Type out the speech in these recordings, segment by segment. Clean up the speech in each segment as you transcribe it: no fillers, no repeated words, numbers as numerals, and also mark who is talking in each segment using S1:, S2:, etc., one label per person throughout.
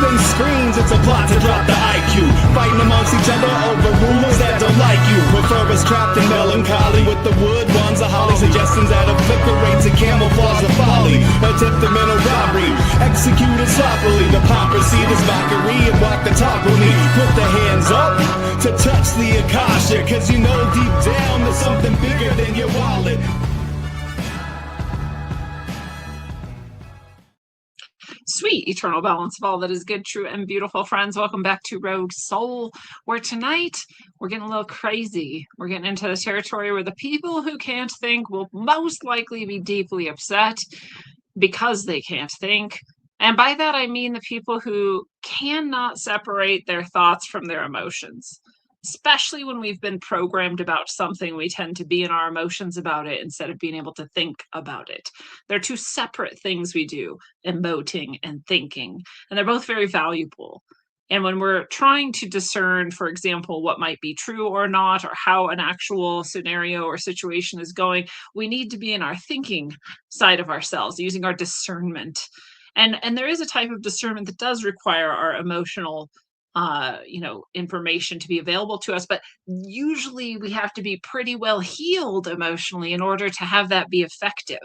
S1: than screens, it's a plot to drop the IQ. Fighting amongst each other over rumors that don't like you. Prefer us trapped in melancholy with the wood ones of holly. Suggestions that obliterate to camouflage the folly. Attempted mental robbery, executed sloppily. Hypocrisy, this mockery, and walk the talk with me. Put the hands up to touch the Akasha, cause you know deep down there's something bigger than your wallet.
S2: Sweet eternal balance of all that is good, true, and beautiful, friends. Welcome back to Rogue Soul, where tonight we're getting a little crazy. We're getting into the territory where the people who can't think will most likely be deeply upset because they can't think. And by that, I mean the people who cannot separate their thoughts from their emotions. Especially when we've been programmed about something, we tend to be in our emotions about it instead of being able to think about it. They're two separate things we do, emoting and thinking, and they're both very valuable. And when we're trying to discern, for example, what might be true or not, or how an actual scenario or situation is going, we need to be in our thinking side of ourselves, using our discernment. And there is a type of discernment that does require our emotional information to be available to us, but usually we have to be pretty well healed emotionally in order to have that be effective.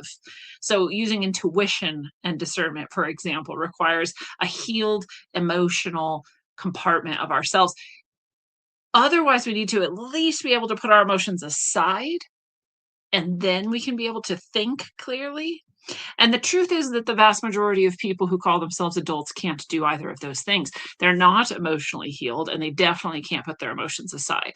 S2: So using intuition and discernment, for example, requires a healed emotional compartment of ourselves. Otherwise, we need to at least be able to put our emotions aside, and then we can be able to think clearly. And the truth is that the vast majority of people who call themselves adults can't do either of those things. They're not emotionally healed, and they definitely can't put their emotions aside.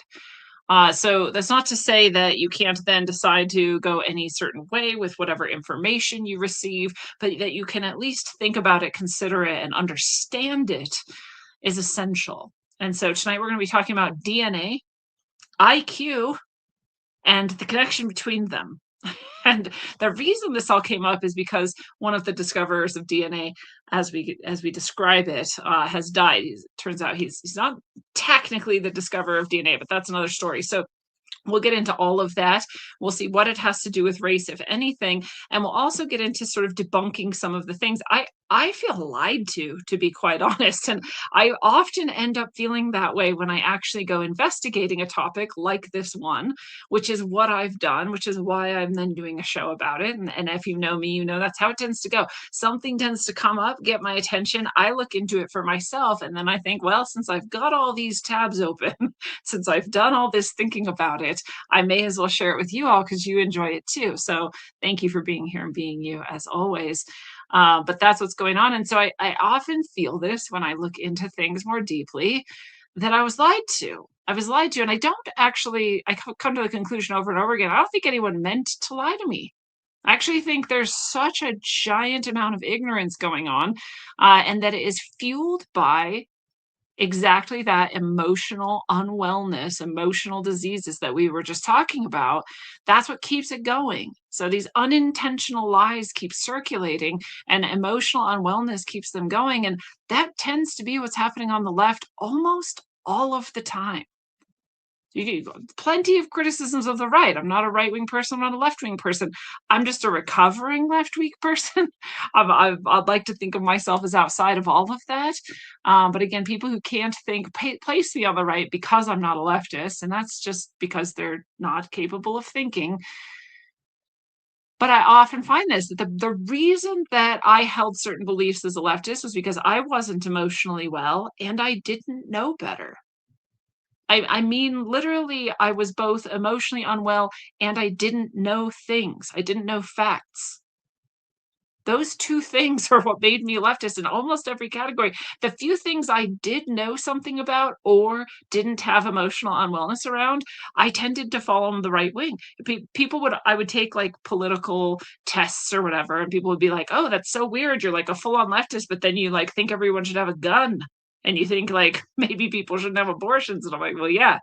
S2: So that's not to say that you can't then decide to go any certain way with whatever information you receive, but that you can at least think about it, consider it, and understand it is essential. And so tonight we're going to be talking about DNA, IQ, and the connection between them. And the reason this all came up is because one of the discoverers of DNA, as we describe it, has died. Turns out he's not technically the discoverer of DNA, but that's another story. So we'll get into all of that. We'll see what it has to do with race, if anything, and we'll also get into sort of debunking some of the things. I feel lied to be quite honest, and I often end up feeling that way when I actually go investigating a topic like this one, which is what I've done, which is why I'm then doing a show about it. And if you know me, you know that's how it tends to go. Something tends to come up, get my attention, I look into it for myself, and then I think, well, since I've got all these tabs open, since I've done all this thinking about it, I may as well share it with you all because you enjoy it too. So thank you for being here and being you as always. But that's what's going on. And so I often feel this when I look into things more deeply, that I was lied to. I was lied to. And I come to the conclusion over and over again, I don't think anyone meant to lie to me. I actually think there's such a giant amount of ignorance going on, and that it is fueled by exactly that emotional unwellness, emotional diseases that we were just talking about. That's what keeps it going. So these unintentional lies keep circulating, and emotional unwellness keeps them going. And that tends to be what's happening on the left almost all of the time. You get plenty of criticisms of the right. I'm not a right-wing person, I'm not a left-wing person. I'm just a recovering left-wing person. I'd like to think of myself as outside of all of that. But again, people who can't think place me on the right because I'm not a leftist, and that's just because they're not capable of thinking. But I often find this, that the reason that I held certain beliefs as a leftist was because I wasn't emotionally well and I didn't know better. I mean, literally, I was both emotionally unwell and I didn't know things. I didn't know facts. Those two things are what made me a leftist in almost every category. The few things I did know something about or didn't have emotional unwellness around, I tended to fall on the right wing. I would take like political tests or whatever, and people would be like, oh, that's so weird. You're like a full-on leftist, but then you like think everyone should have a gun. And you think like maybe people shouldn't have abortions. And I'm like, well, yeah.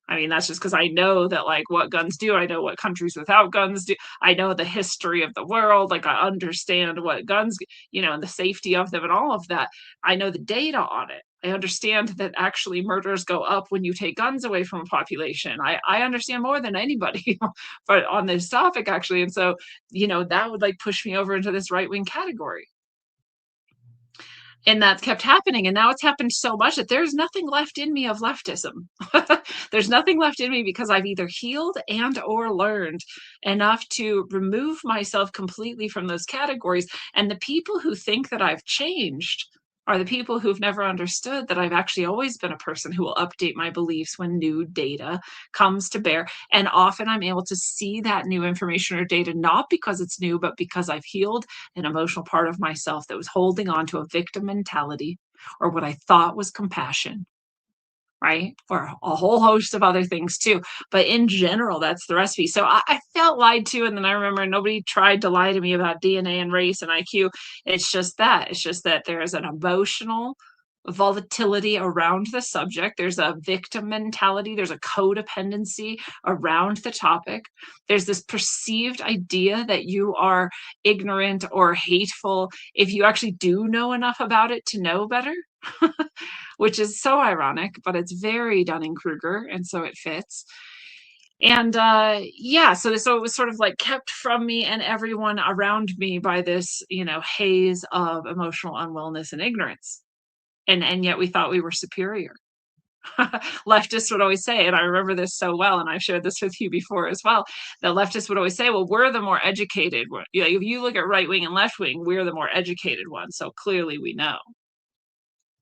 S2: I mean, that's just because I know that like what guns do. I know what countries without guns do. I know the history of the world. Like I understand what guns, and the safety of them and all of that. I know the data on it. I understand that actually murders go up when you take guns away from a population. I understand more than anybody but on this topic, actually. And so, that would like push me over into this right-wing category. And that kept happening, and now it's happened so much that there's nothing left in me of leftism. There's nothing left in me because I've either healed and or learned enough to remove myself completely from those categories, and the people who think that I've changed are the people who've never understood that I've actually always been a person who will update my beliefs when new data comes to bear, and often I'm able to see that new information or data not because it's new, but because I've healed an emotional part of myself that was holding on to a victim mentality or what I thought was compassion, right? Or a whole host of other things too. But in general, that's the recipe. So I felt lied to. And then I remember nobody tried to lie to me about DNA and race and IQ. It's just that. It's just that there is an emotional volatility around the subject. There's a victim mentality. There's a codependency around the topic. There's this perceived idea that you are ignorant or hateful if you actually do know enough about it to know better. Which is so ironic, but it's very Dunning-Kruger, and so it fits. And yeah, so it was sort of like kept from me and everyone around me by this, haze of emotional unwellness and ignorance. And yet we thought we were superior. Leftists would always say, and I remember this so well, and I've shared this with you before as well, that leftists would always say, well, we're the more educated one. If you look at right wing and left wing, we're the more educated one. So clearly we know.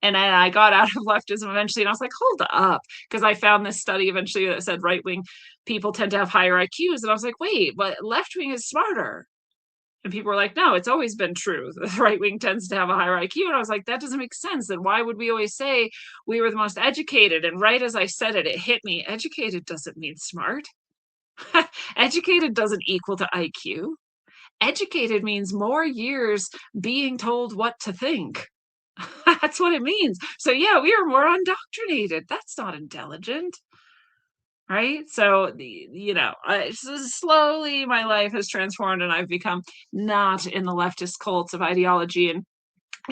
S2: And then I got out of leftism eventually, and I was like, hold up, because I found this study eventually that said right wing people tend to have higher IQs. And I was like, wait, but left wing is smarter. And people were like, no, it's always been true. The right wing tends to have a higher IQ. And I was like, that doesn't make sense. Then why would we always say we were the most educated? And right as I said it, it hit me. Educated doesn't mean smart. Educated doesn't equal to IQ. Educated means more years being told what to think. That's what it means. So yeah, we are more undoctrinated. That's not intelligent, right? So slowly my life has transformed, and I've become not in the leftist cults of ideology, and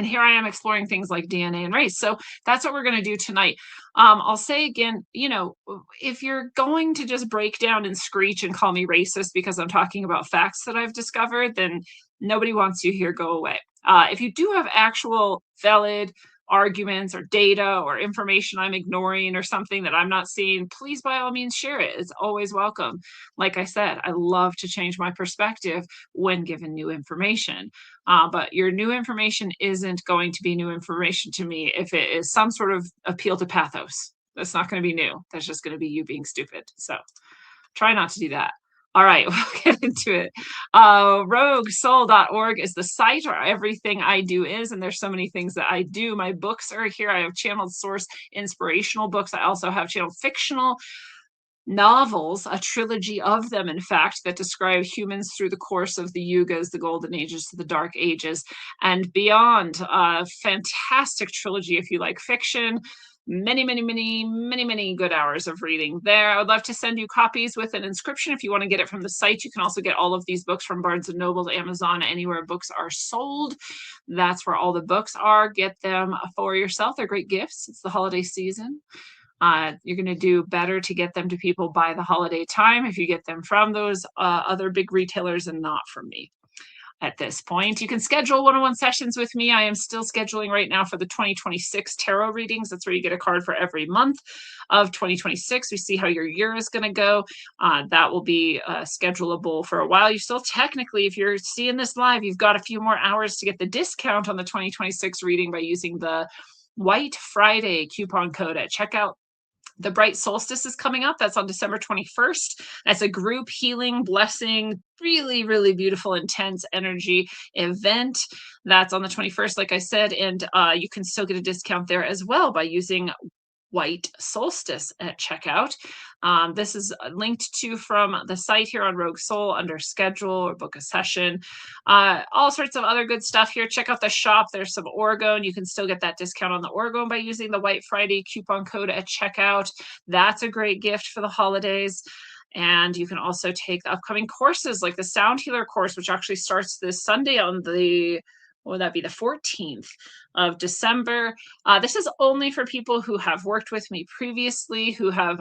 S2: here I am exploring things like DNA and race. So that's what we're going to do tonight. I'll say again, if you're going to just break down and screech and call me racist because I'm talking about facts that I've discovered, then nobody wants you here. Go away. If you do have actual valid arguments or data or information I'm ignoring or something that I'm not seeing, please by all means share it. It's always welcome. Like I said, I love to change my perspective when given new information. But your new information isn't going to be new information to me if it is some sort of appeal to pathos. That's not going to be new. That's just going to be you being stupid. So try not to do that. All right, we'll get into it. Roguesoul.org is the site where everything I do is, and there's so many things that I do. My books are here. I have channeled source inspirational books. I also have channeled fictional novels, a trilogy of them, in fact, that describe humans through the course of the yugas, the golden ages, the dark ages, and beyond. Fantastic trilogy if you like fiction. Many good hours of reading there. I would love to send you copies with an inscription if you want to get it from the site. You can also get all of these books from Barnes & Noble, Amazon, anywhere books are sold. That's where all the books are. Get them for yourself. They're great gifts. It's the holiday season. You're going to do better to get them to people by the holiday time if you get them from those other big retailers and not from me. At this point, you can schedule one-on-one sessions with me. I am still scheduling right now for the 2026 tarot readings. That's where you get a card for every month of 2026. We see how your year is going to go. That will be schedulable for a while. You still technically, if you're seeing this live, you've got a few more hours to get the discount on the 2026 reading by using the White Friday coupon code at checkout. The Bright Solstice is coming up. That's on December 21st. That's a group healing, blessing, really beautiful, intense energy event. That's on the 21st, like I said, and you can still get a discount there as well by using White Solstice at checkout. This is linked to from the site here on Rogue Soul under schedule or book a session. All sorts of other good stuff here. Check out the shop. There's some orgone. You can still get that discount on the orgone by using the White Friday coupon code at checkout. That's a great gift for the holidays. And you can also take the upcoming courses like the Sound Healer course, which actually starts this Sunday on the would that be the 14th of December. This is only for people who have worked with me previously, who have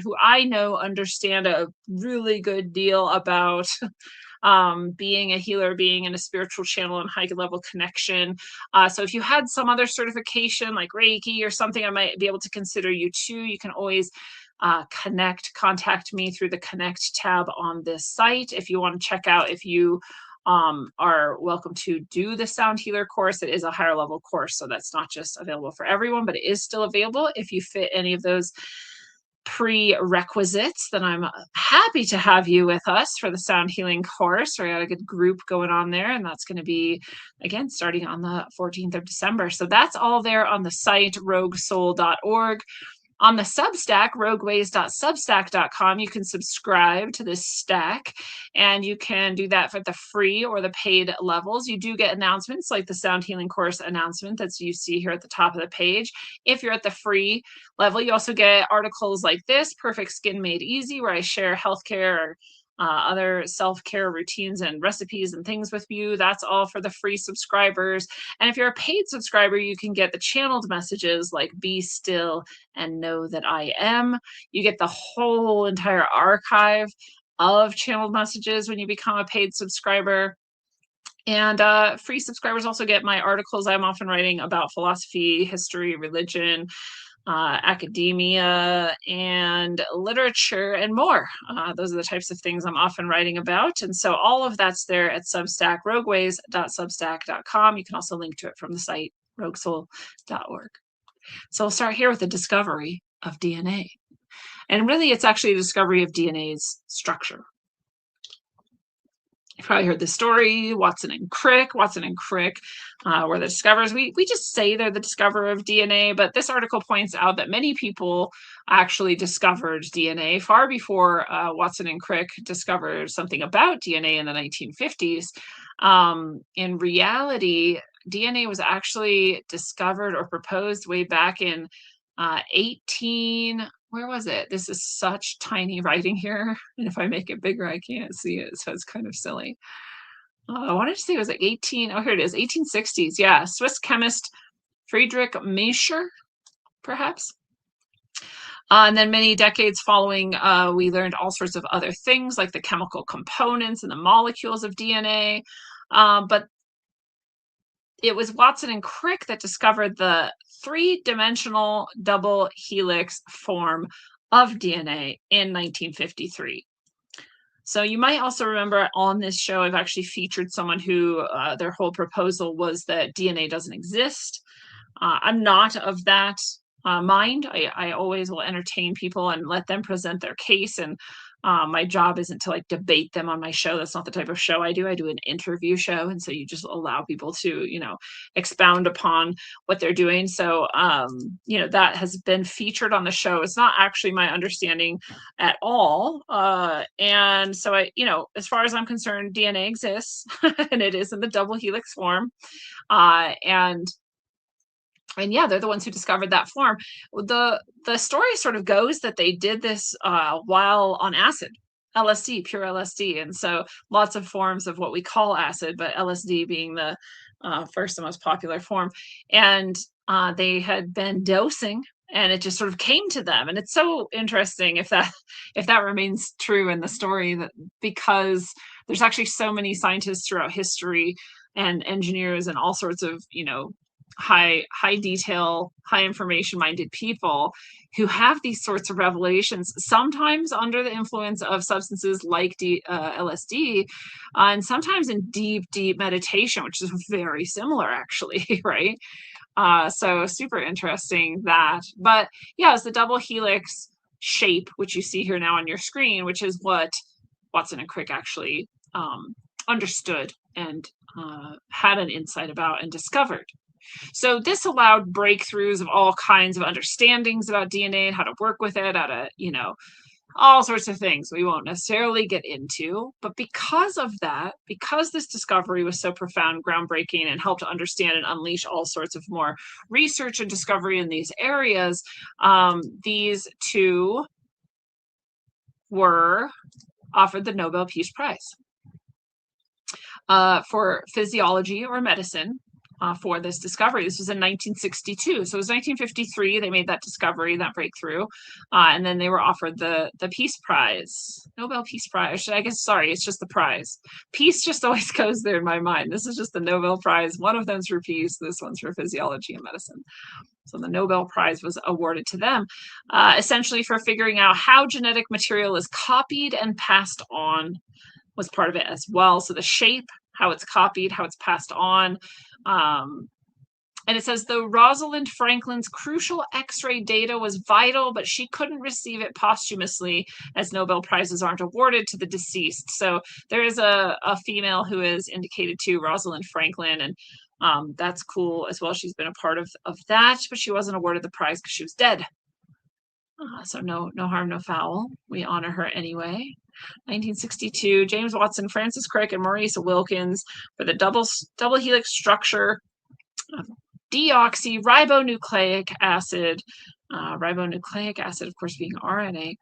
S2: who I know understand a really good deal about being a healer, being in a spiritual channel and high level connection. So if you had some other certification like Reiki or something, I might be able to consider you too. You can always contact me through the Connect tab on this site. If you want to check out if you are welcome to do the Sound Healer course. It is a higher level course, so that's not just available for everyone, but it is still available if you fit any of those prerequisites. Then I'm happy to have you with us for the sound healing course. We got a good group going on there, and that's going to be, again, starting on the 14th of December. So that's all there on the site, roguesoul.org. On the Substack, rogueways.substack.com, you can subscribe to this stack, and you can do that for the free or the paid levels. You do get announcements like the Sound Healing course announcement that you see here at the top of the page. If you're at the free level, you also get articles like this, Perfect Skin Made Easy, where I share healthcare or other self-care routines and recipes and things with you. That's all for the free subscribers. And if you're a paid subscriber, you can get the channeled messages like Be Still and Know That I Am. You get the whole entire archive of channeled messages when you become a paid subscriber. And free subscribers also get my articles I'm often writing about philosophy, history, religion, academia, and literature, and more. Those are the types of things I'm often writing about. And so all of that's there at Substack, rogueways.substack.com. You can also link to it from the site, roguesoul.org. So we'll start here with the discovery of DNA. And really, it's actually a discovery of DNA's structure. You've probably heard the story, Watson and Crick. Watson and Crick were the discoverers. We just say they're the discoverer of DNA, but this article points out that many people actually discovered DNA far before Watson and Crick discovered something about DNA in the 1950s. In reality, DNA was actually discovered or proposed way back in where was it? This is such tiny writing here. And if I make it bigger, I can't see it. So it's kind of silly. I wanted to say it was like here it is, 1860s. Yeah, Swiss chemist Friedrich Miescher, perhaps. And then many decades following, we learned all sorts of other things like the chemical components and the molecules of DNA. But it was Watson and Crick that discovered the three-dimensional double helix form of DNA in 1953. So you might also remember on this show, I've actually featured someone who their whole proposal was that DNA doesn't exist. I'm not of that mind. I always will entertain people and let them present their case, and my job isn't to like debate them on my show. That's not the type of show I do. I do an interview show, and so you just allow people to, expound upon what they're doing. So, that has been featured on the show. It's not actually my understanding at all. And so as far as I'm concerned, DNA exists, and it is in the double helix form. And yeah, they're the ones who discovered that form. The story sort of goes that they did this while on acid, LSD, pure LSD. And so lots of forms of what we call acid, but LSD being the first and most popular form. And they had been dosing, and it just sort of came to them. And it's so interesting if that remains true in the story, that because there's actually so many scientists throughout history and engineers and all sorts of, high detail, high information minded people who have these sorts of revelations, sometimes under the influence of substances like LSD, and sometimes in deep meditation, which is very similar actually, right? So super interesting that. But yeah, it's the double helix shape, which you see here now on your screen, which is what Watson and Crick actually understood and had an insight about and discovered. So this allowed breakthroughs of all kinds of understandings about DNA and how to work with it, how to, all sorts of things we won't necessarily get into. But because of that, because this discovery was so profound, groundbreaking, and helped to understand and unleash all sorts of more research and discovery in these areas, these two were offered the Nobel Peace Prize for physiology or medicine. for this discovery. This was in 1962. So it was 1953 they made that discovery, that breakthrough, and then they were offered the Peace Prize, Nobel Peace Prize. I guess, sorry, it's just the prize. Peace just always goes there in my mind. This is just the Nobel Prize. One of them's for peace. This one's for physiology and medicine. So the Nobel Prize was awarded to them, essentially for figuring out how genetic material is copied and passed on was part of it as well. So the shape, how it's copied, how it's passed on. And it says, though Rosalind Franklin's crucial X-ray data was vital, but she couldn't receive it posthumously, as Nobel Prizes aren't awarded to the deceased. So there is a female who is indicated too, Rosalind Franklin, and that's cool as well. She's been a part of that, but she wasn't awarded the prize because she was dead. So no harm, no foul. We honor her anyway. 1962, James Watson, Francis Crick, and Maurice Wilkins for the double helix structure of deoxyribonucleic acid. Ribonucleic acid, of course, being RNA.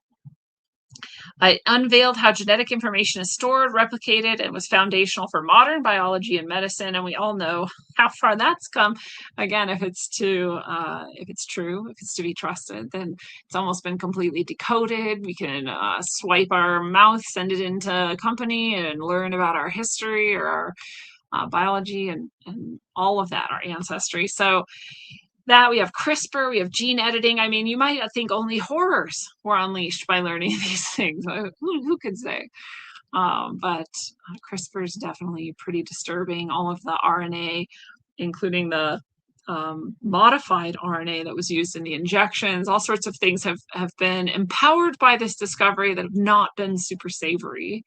S2: It unveiled how genetic information is stored, replicated, and was foundational for modern biology and medicine. And we all know how far that's come. Again, if it's true, if it's to be trusted, then it's almost been completely decoded. We can swipe our mouth, send it into a company, and learn about our history or our biology and all of that, our ancestry. So that we have CRISPR, we have gene editing. I mean, you might think only horrors were unleashed by learning these things. Who could say? But CRISPR is definitely pretty disturbing. All of the RNA, including the modified RNA that was used in the injections, all sorts of things have been empowered by this discovery that have not been super savory.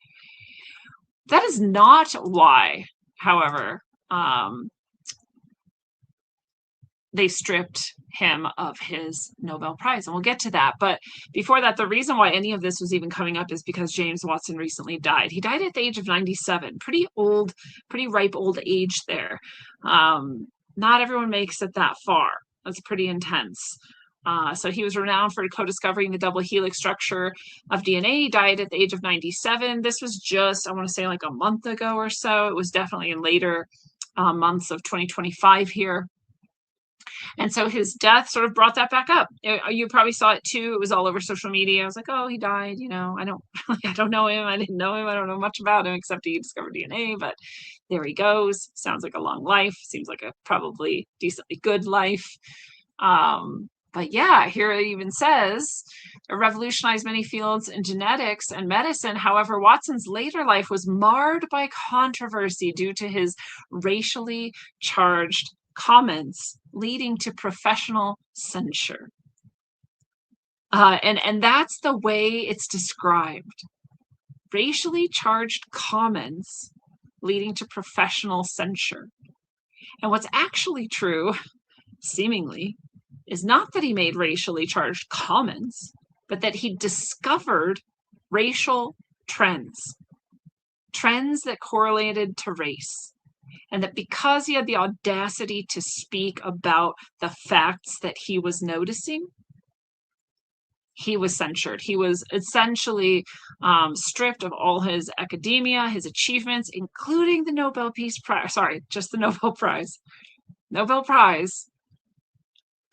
S2: That is not why, however, they stripped him of his Nobel Prize, and we'll get to that. But before that, the reason why any of this was even coming up is because James Watson recently died. He died at the age of 97, pretty old, pretty ripe old age there. Not everyone makes it that far. That's pretty intense. So he was renowned for co-discovering the double helix structure of DNA. He died at the age of 97. This was just, I want to say, like a month ago or so. It was definitely in later months of 2025 here. And so his death sort of brought that back up. You probably saw it too. It was all over social media. I was like, oh, he died. You know, I don't know him. I didn't know him. I don't know much about him except he discovered DNA. But there he goes. Sounds like a long life. Seems like a probably decently good life. But yeah, here it even says it revolutionized many fields in genetics and medicine. However, Watson's later life was marred by controversy due to his racially charged comments, leading to professional censure. And that's the way it's described. Racially charged comments leading to professional censure. And what's actually true, seemingly, is not that he made racially charged comments, but that he discovered racial trends that correlated to race. And that because he had the audacity to speak about the facts that he was noticing, he was censured. He was essentially stripped of all his academia, his achievements, including the Nobel Peace Prize. Sorry, just the Nobel Prize. Nobel Prize,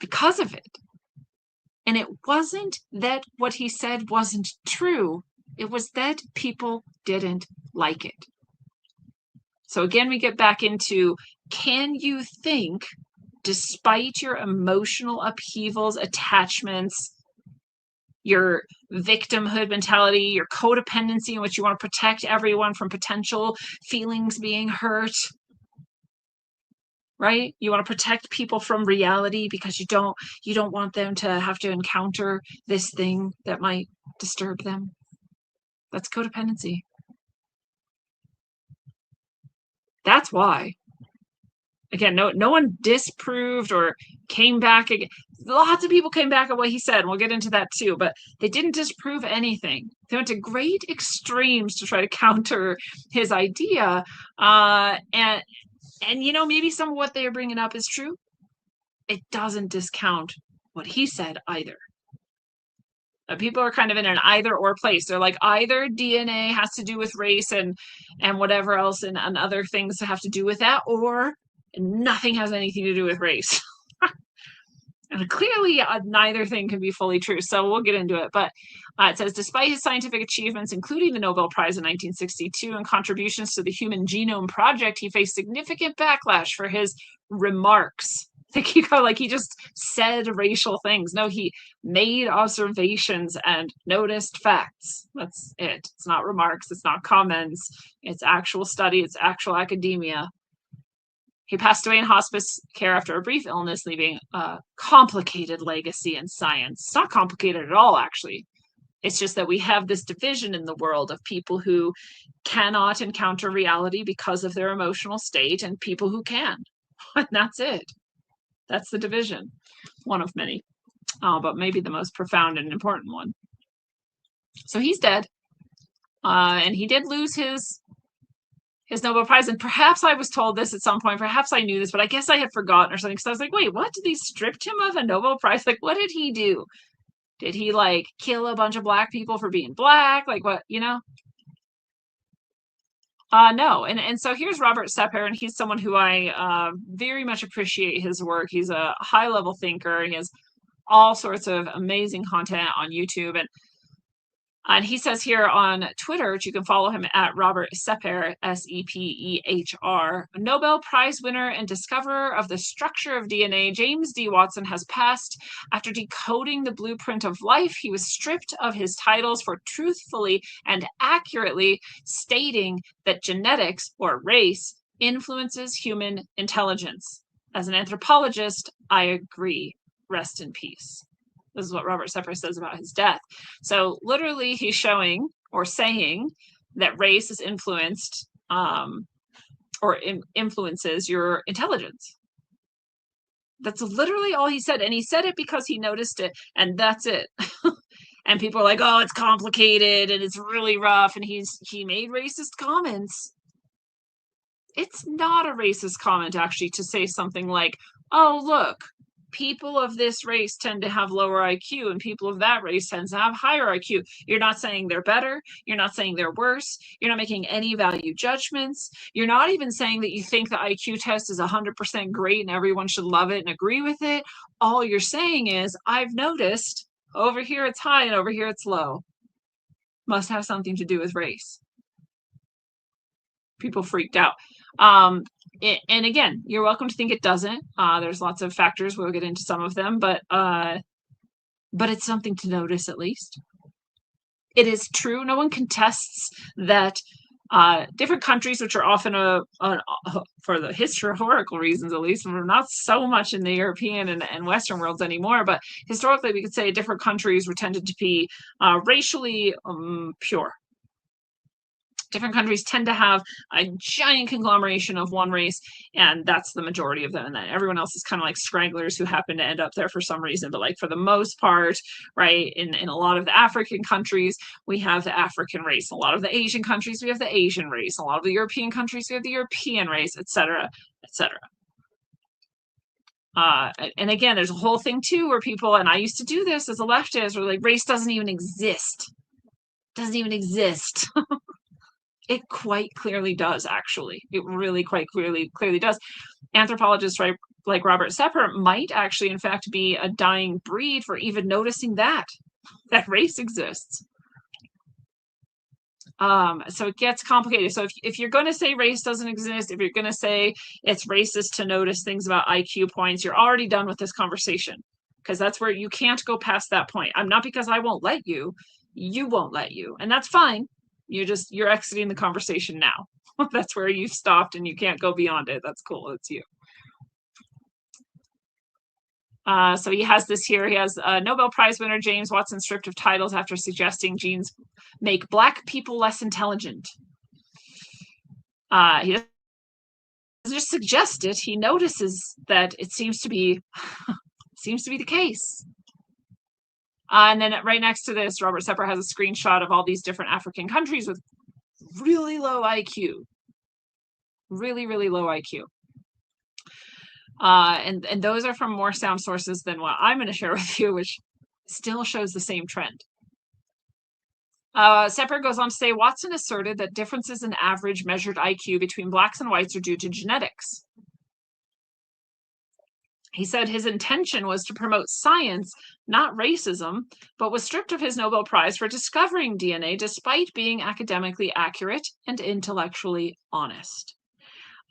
S2: because of it. And it wasn't that what he said wasn't true. It was that people didn't like it. So again, we get back into, can you think, despite your emotional upheavals, attachments, your victimhood mentality, your codependency in which you want to protect everyone from potential feelings being hurt, right? You want to protect people from reality because you don't want them to have to encounter this thing that might disturb them. That's codependency. That's why. Again, no one disproved or came back again. Lots of people came back at what he said, and we'll get into that too, but they didn't disprove anything. They went to great extremes to try to counter his idea. And you know, maybe some of what they are bringing up is true. It doesn't discount what he said either. People are kind of in an either or place. They're like, either DNA has to do with race and whatever else and other things that have to do with that, or nothing has anything to do with race. And clearly, neither thing can be fully true. So we'll get into it. But it says, despite his scientific achievements, including the Nobel Prize in 1962 and contributions to the Human Genome Project, he faced significant backlash for his remarks. He just said racial things. No, he made observations and noticed facts. That's it. It's not remarks. It's not comments. It's actual study. It's actual academia. He passed away in hospice care after a brief illness, leaving a complicated legacy in science. It's not complicated at all, actually. It's just that we have this division in the world of people who cannot encounter reality because of their emotional state and people who can. And that's it. That's the division. One of many, but maybe the most profound and important one. So he's dead. And he did lose his Nobel Prize. And perhaps I was told this at some point, perhaps I knew this, but I guess I had forgotten or something. Because I was like, wait, what? Did they stripped him of a Nobel Prize? Like, what did he do? Did he like kill a bunch of black people for being black? Like what, No. And so here's Robert Sepper, and he's someone who I very much appreciate his work. He's a high level thinker. He has all sorts of amazing content on YouTube. And he says here on Twitter, which you can follow him at Robert Sepper, Sepehr, Nobel Prize winner and discoverer of the structure of DNA, James D. Watson has passed. After decoding the blueprint of life, he was stripped of his titles for truthfully and accurately stating that genetics or race influences human intelligence. As an anthropologist, I agree. Rest in peace. This is what Robert Sepper says about his death. So literally he's showing or saying that race is influenced influences your intelligence. That's literally all he said. And he said it because he noticed it, and that's it. And people are like, oh, it's complicated and it's really rough. And he made racist comments. It's not a racist comment, actually, to say something like, oh, look, people of this race tend to have lower IQ and people of that race tend to have higher IQ. You're not saying they're better. You're not saying they're worse. You're not making any value judgments. You're not even saying that you think the IQ test is 100% great and everyone should love it and agree with it. All you're saying is, I've noticed over here it's high and over here it's low. Must have something to do with race. People freaked out. And again, you're welcome to think it doesn't. There's lots of factors. We'll get into some of them, but it's something to notice at least. It is true. No one contests that different countries, which are often for the historical reasons, at least, we're not so much in the European and Western worlds anymore, but historically we could say different countries were tended to be racially pure. Different countries tend to have a giant conglomeration of one race, and that's the majority of them. And then everyone else is kind of like stragglers who happen to end up there for some reason. But like for the most part, right, in a lot of the African countries, we have the African race. A lot of the Asian countries, we have the Asian race. A lot of the European countries, we have the European race, et cetera, et cetera. And again, there's a whole thing too where people, and I used to do this as a leftist, where like race doesn't even exist. Doesn't even exist. It quite clearly does, actually. It really quite clearly does. Anthropologists, right, like Robert Sepper might actually, in fact, be a dying breed for even noticing that race exists. So it gets complicated. So if you're going to say race doesn't exist, if you're going to say it's racist to notice things about IQ points, you're already done with this conversation, because that's where you can't go past that point. I'm not, because I won't let you. You won't let you, and that's fine. You're exiting the conversation now. That's where you've stopped and you can't go beyond it. That's cool. It's you. So he has this here. He has Nobel Prize winner James Watson stripped of titles after suggesting genes make black people less intelligent. He doesn't just suggest it. He notices that it seems to be the case. And then right next to this, Robert Sepper has a screenshot of all these different African countries with really low IQ. Really, really low IQ. And those are from more sound sources than what I'm going to share with you, which still shows the same trend. Sepper goes on to say, Watson asserted that differences in average measured IQ between blacks and whites are due to genetics. He said his intention was to promote science, not racism, but was stripped of his Nobel Prize for discovering DNA despite being academically accurate and intellectually honest.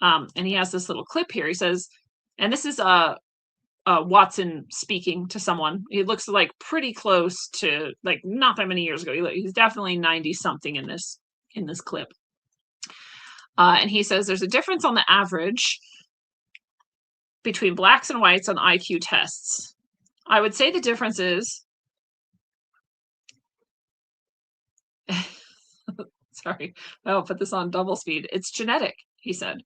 S2: And he has this little clip here. He says, and this is Watson speaking to someone. He looks like pretty close to, like, not that many years ago. He's definitely 90 something in this clip. And he says there's a difference on the average between blacks and whites on IQ tests. I would say the difference is, sorry, I'll put this on double speed. It's genetic, he said.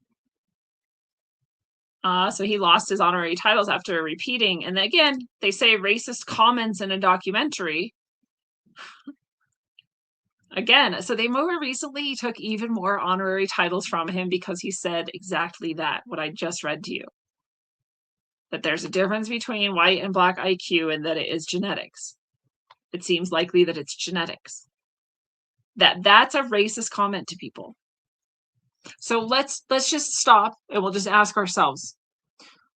S2: So he lost his honorary titles after repeating. And again, they say racist comments in a documentary. Again, so they more recently took even more honorary titles from him because he said exactly that, what I just read to you. That there's a difference between white and black IQ and that it is genetics. It seems likely that it's genetics. That's a racist comment to people. So let's just stop and we'll just ask ourselves,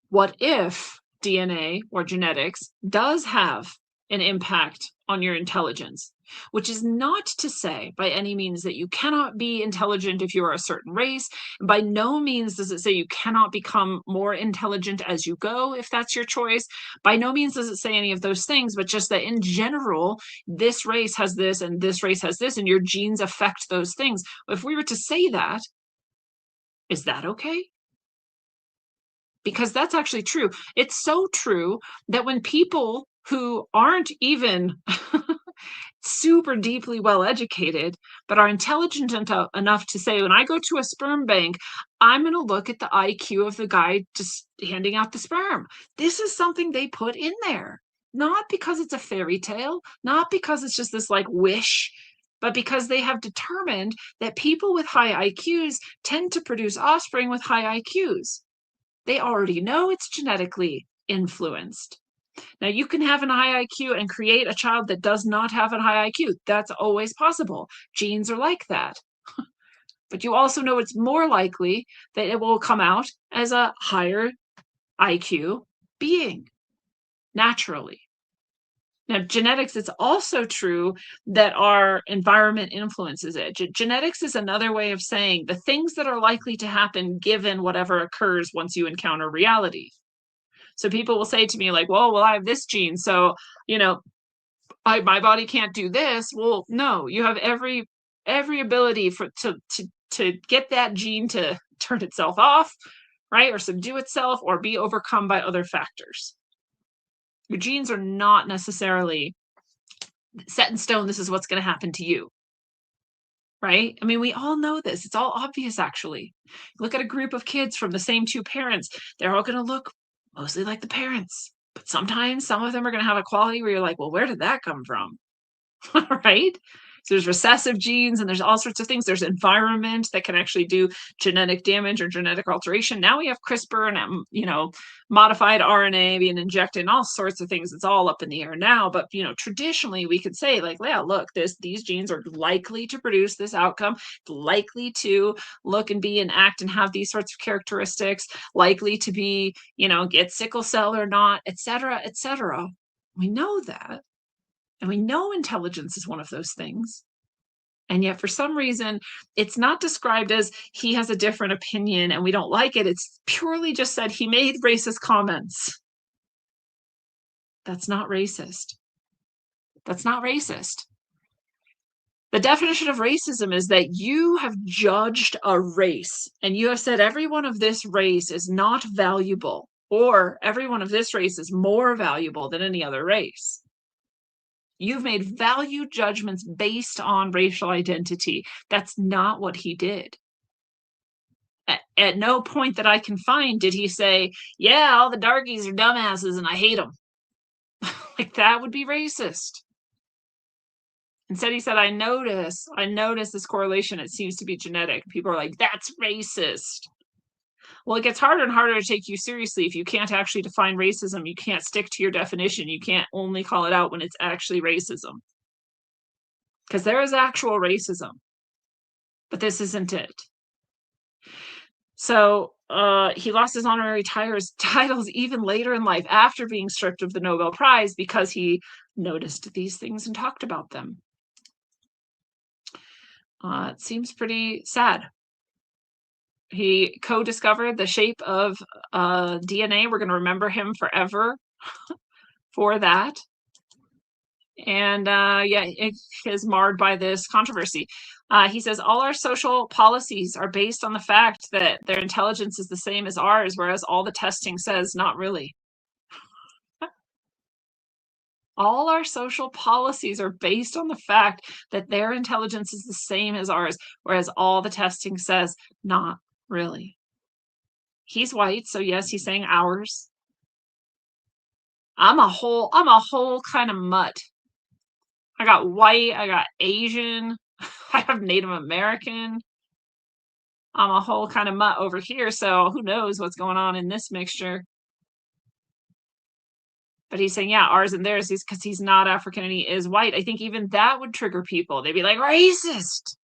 S2: what if DNA or genetics does have an impact on your intelligence? Which is not to say by any means that you cannot be intelligent if you are a certain race. By no means does it say you cannot become more intelligent as you go, if that's your choice. By no means does it say any of those things, but just that in general, this race has this and this race has this, and your genes affect those things. If we were to say that, is that okay? Because that's actually true. It's so true that when people who aren't even super deeply well educated, but are intelligent enough to say, when I go to a sperm bank, I'm going to look at the IQ of the guy just handing out the sperm. This is something they put in there, not because it's a fairy tale, not because it's just this like wish, but because they have determined that people with high IQs tend to produce offspring with high IQs. They already know it's genetically influenced. Now, you can have an high IQ and create a child that does not have a high IQ. That's always possible. Genes are like that. But you also know it's more likely that it will come out as a higher IQ being naturally. Now, genetics, it's also true that our environment influences it. Genetics is another way of saying the things that are likely to happen given whatever occurs once you encounter reality. So people will say to me like, well, I have this gene, so, my body can't do this. Well, no, you have every ability to get that gene to turn itself off, right? Or subdue itself or be overcome by other factors. Your genes are not necessarily set in stone. This is what's going to happen to you. Right? I mean, we all know this. It's all obvious, actually. Look at a group of kids from the same two parents. They're all going to look mostly like the parents. But sometimes some of them are going to have a quality where you're like, well, where did that come from? Right? So there's recessive genes and there's all sorts of things. There's environment that can actually do genetic damage or genetic alteration. Now we have CRISPR and, modified RNA being injected and all sorts of things. It's all up in the air now. But, traditionally we could say like, yeah, look, these genes are likely to produce this outcome, likely to look and be and act and have these sorts of characteristics, likely to be, get sickle cell or not, et cetera, et cetera. We know that. And we know intelligence is one of those things. And yet, for some reason, it's not described as he has a different opinion and we don't like it. It's purely just said he made racist comments. That's not racist. That's not racist. The definition of racism is that you have judged a race and you have said everyone of this race is not valuable, or everyone of this race is more valuable than any other race. You've made value judgments based on racial identity. That's not what he did. At no point that I can find did he say, yeah, all the darkies are dumbasses and I hate them. Like, that would be racist. Instead, he said, I notice this correlation. It seems to be genetic. People are like, that's racist. Well, it gets harder and harder to take you seriously if you can't actually define racism. You can't stick to your definition. You can't only call it out when it's actually racism. Because there is actual racism. But this isn't it. So he lost his honorary titles even later in life after being stripped of the Nobel Prize because he noticed these things and talked about them. It seems pretty sad. He co-discovered the shape of DNA. We're going to remember him forever for that. And yeah, it is marred by this controversy. He says all our social policies are based on the fact that their intelligence is the same as ours, whereas all the testing says not really. All our social policies are based on the fact that their intelligence is the same as ours, whereas all the testing says not really. He's white, so yes, he's saying ours. I'm a whole kind of mutt. I got white, I got Asian, I have Native American. I'm a whole kind of mutt over here, so who knows what's going on in this mixture. But he's saying, yeah, ours and theirs is because he's not African and he is white. I think even that would trigger people. They'd be like, racist.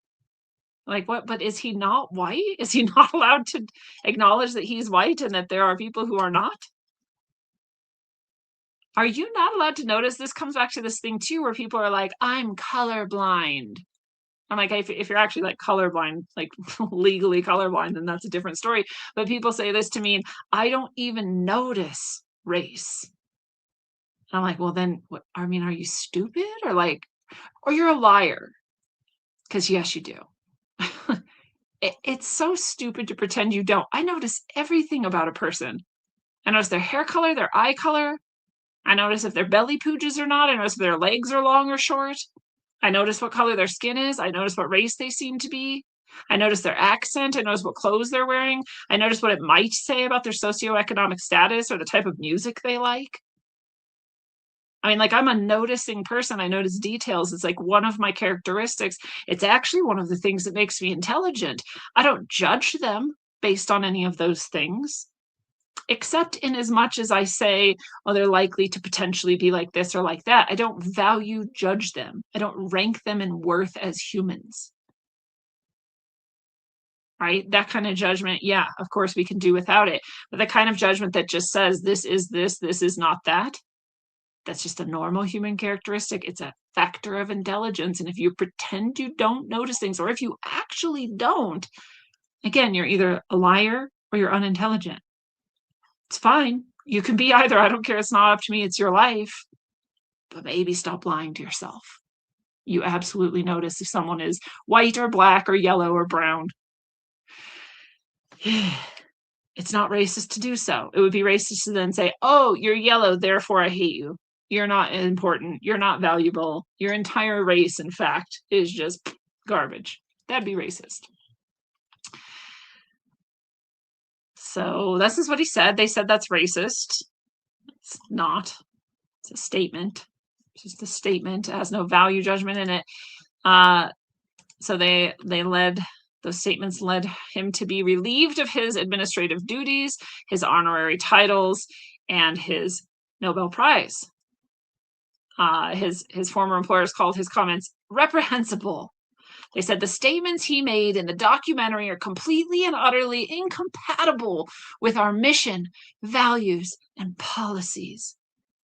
S2: Like, what? But is he not white? Is he not allowed to acknowledge that he's white and that there are people who are not? Are you not allowed to notice? This comes back to this thing too, where people are like, I'm colorblind. I'm like, if you're actually like colorblind, like legally colorblind, then that's a different story. But people say this to me, I don't even notice race. And I'm like, well, then what? I mean, are you stupid or you're a liar? Because yes, you do. It's so stupid to pretend you don't. I notice everything about a person. I notice their hair color, their eye color. I notice if their belly pooges or not. I notice if their legs are long or short. I notice what color their skin is. I notice what race they seem to be. I notice their accent. I notice what clothes they're wearing. I notice what it might say about their socioeconomic status or the type of music they like. I mean, like, I'm a noticing person. I notice details. It's like one of my characteristics. It's actually one of the things that makes me intelligent. I don't judge them based on any of those things, except in as much as I say, oh, they're likely to potentially be like this or like that. I don't value judge them. I don't rank them in worth as humans. Right? That kind of judgment, yeah, of course we can do without it. But the kind of judgment that just says this is not that, that's just a normal human characteristic. It's a factor of intelligence. And if you pretend you don't notice things, or if you actually don't, again, you're either a liar or you're unintelligent. It's fine. You can be either. I don't care. It's not up to me. It's your life. But maybe stop lying to yourself. You absolutely notice if someone is white or black or yellow or brown. It's not racist to do so. It would be racist to then say, oh, you're yellow, therefore I hate you. You're not important. You're not valuable. Your entire race, in fact, is just garbage. That'd be racist. So this is what he said. They said that's racist. It's not. It's a statement. It's just a statement. It has no value judgment in it. So those statements led him to be relieved of his administrative duties, his honorary titles, and his Nobel Prize. His former employers called his comments reprehensible. They said the statements he made in the documentary are completely and utterly incompatible with our mission, values, and policies,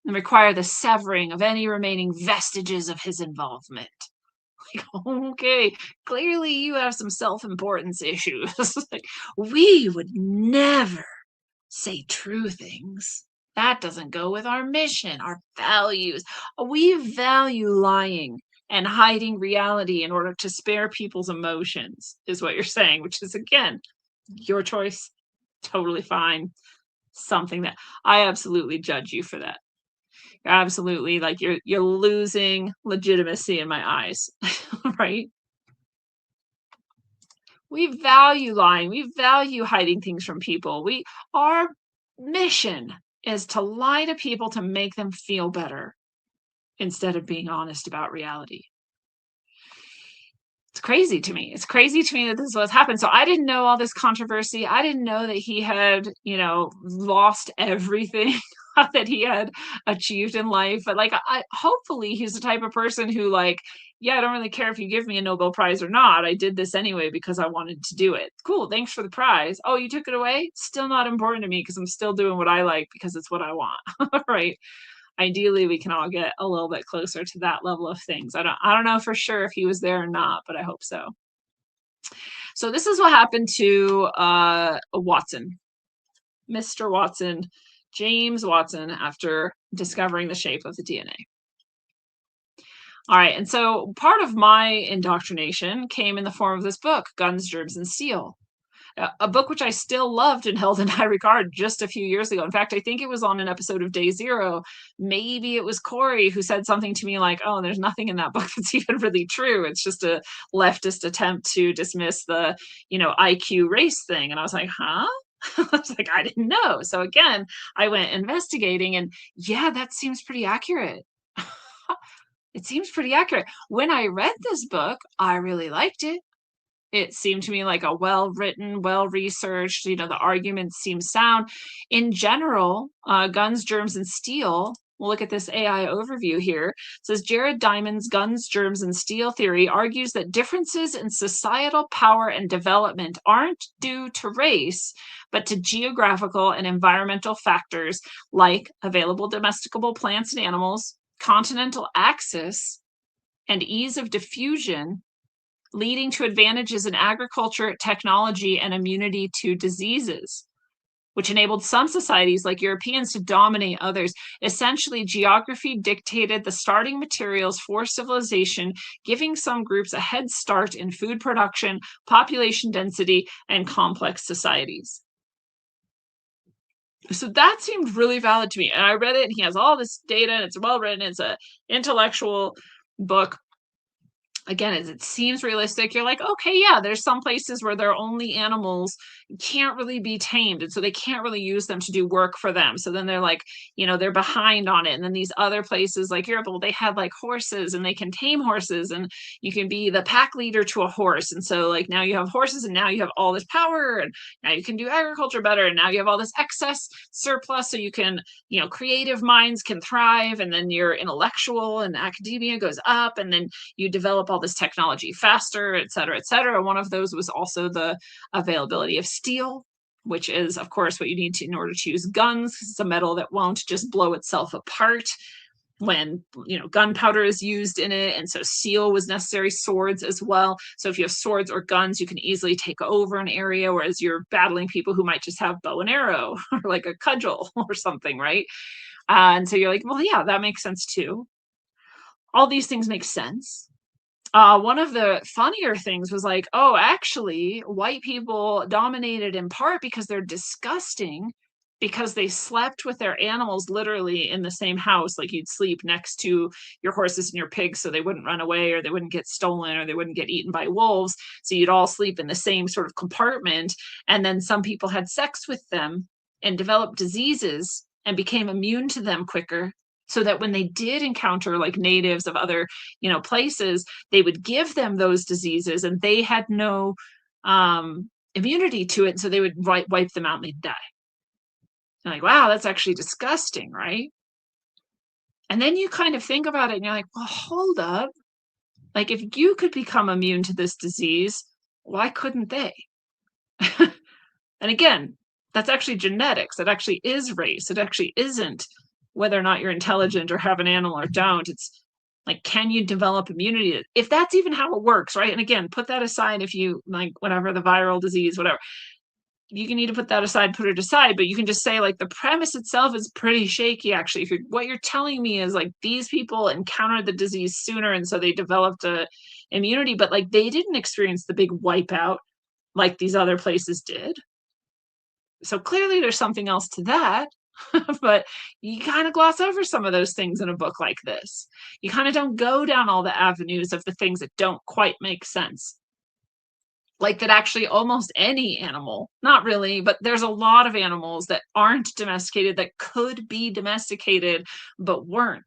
S2: and require the severing of any remaining vestiges of his involvement. Like, okay, clearly you have some self-importance issues. Like, we would never say true things. That doesn't go with our mission, our values. We value lying and hiding reality in order to spare people's emotions, is what you're saying, which is, again, your choice. Totally fine. Something that I absolutely judge you for that. You're absolutely like you're losing legitimacy in my eyes, right? We value lying. We value hiding things from people. Our mission is to lie to people to make them feel better instead of being honest about reality. It's crazy to me. It's crazy to me that this is what's happened. So I didn't know all this controversy. I didn't know that he had, lost everything that he had achieved in life. But hopefully he's the type of person who yeah, I don't really care if you give me a Nobel Prize or not. I did this anyway because I wanted to do it. Cool, thanks for the prize. Oh, you took it away? Still not important to me because I'm still doing what I like because it's what I want, right? Ideally, we can all get a little bit closer to that level of things. I don't know for sure if he was there or not, but I hope so. So this is what happened to Watson, Mr. Watson, James Watson, after discovering the shape of the DNA. All right, and so part of my indoctrination came in the form of this book, Guns, Germs, and Steel, a book which I still loved and held in high regard just a few years ago. In fact, I think it was on an episode of Day Zero. Maybe it was Corey who said something to me like, oh, there's nothing in that book that's even really true. It's just a leftist attempt to dismiss the, IQ race thing. And I was like, huh? I was like, I didn't know. So again, I went investigating and yeah, that seems pretty accurate. It seems pretty accurate. When I read this book, I really liked it. It seemed to me like a well-written, well-researched, the arguments seem sound. In general, Guns, Germs, and Steel, we'll look at this AI overview here. It says Jared Diamond's Guns, Germs, and Steel theory argues that differences in societal power and development aren't due to race, but to geographical and environmental factors like available domesticable plants and animals, continental access, and ease of diffusion, leading to advantages in agriculture, technology, and immunity to diseases, which enabled some societies like Europeans to dominate others. Essentially, geography dictated the starting materials for civilization, giving some groups a head start in food production, population density, and complex societies. So that seemed really valid to me. And I read it, and he has all this data, and it's well written. It's an intellectual book. Again, as it seems realistic, you're like, okay, yeah, there's some places where they're only animals, can't really be tamed. And so they can't really use them to do work for them. So then they're like, they're behind on it. And then these other places like Europe, well, they had like horses and they can tame horses and you can be the pack leader to a horse. And so like now you have horses and now you have all this power and now you can do agriculture better. And now you have all this excess surplus. So you can, creative minds can thrive. And then your intellectual and academia goes up. And then you develop all this technology faster, et cetera, et cetera. One of those was also the availability of steel, which is, of course, what you need to in order to use guns. It's a metal that won't just blow itself apart when gunpowder is used in it, and so steel was necessary. Swords as well. So if you have swords or guns, you can easily take over an area, whereas you're battling people who might just have bow and arrow or like a cudgel or something, right? And so you're like, well, yeah, that makes sense too. All these things make sense. One of the funnier things was like, oh, actually, white people dominated in part because they're disgusting, because they slept with their animals literally in the same house. Like you'd sleep next to your horses and your pigs so they wouldn't run away or they wouldn't get stolen or they wouldn't get eaten by wolves. So you'd all sleep in the same sort of compartment. And then some people had sex with them and developed diseases and became immune to them quicker, so that when they did encounter like natives of other places, they would give them those diseases and they had no immunity to it, so they would wipe them out and they'd die. You're like, wow, that's actually disgusting, right? And then you kind of think about it and you're like, well, hold up, like if you could become immune to this disease, why couldn't they? And again, that's actually genetics. It actually is race. It actually isn't whether or not you're intelligent or have an animal or don't. It's like, can you develop immunity? If that's even how it works, right? And again, put that aside. If you like whatever, the viral disease, whatever, you can need to put that aside, put it aside, but you can just say like the premise itself is pretty shaky. Actually, if what you're telling me is like these people encountered the disease sooner and so they developed a immunity, but like they didn't experience the big wipeout like these other places did. So clearly there's something else to that. But you kind of gloss over some of those things in a book like this. You kind of don't go down all the avenues of the things that don't quite make sense. Like that actually almost any animal, not really, but there's a lot of animals that aren't domesticated that could be domesticated but weren't.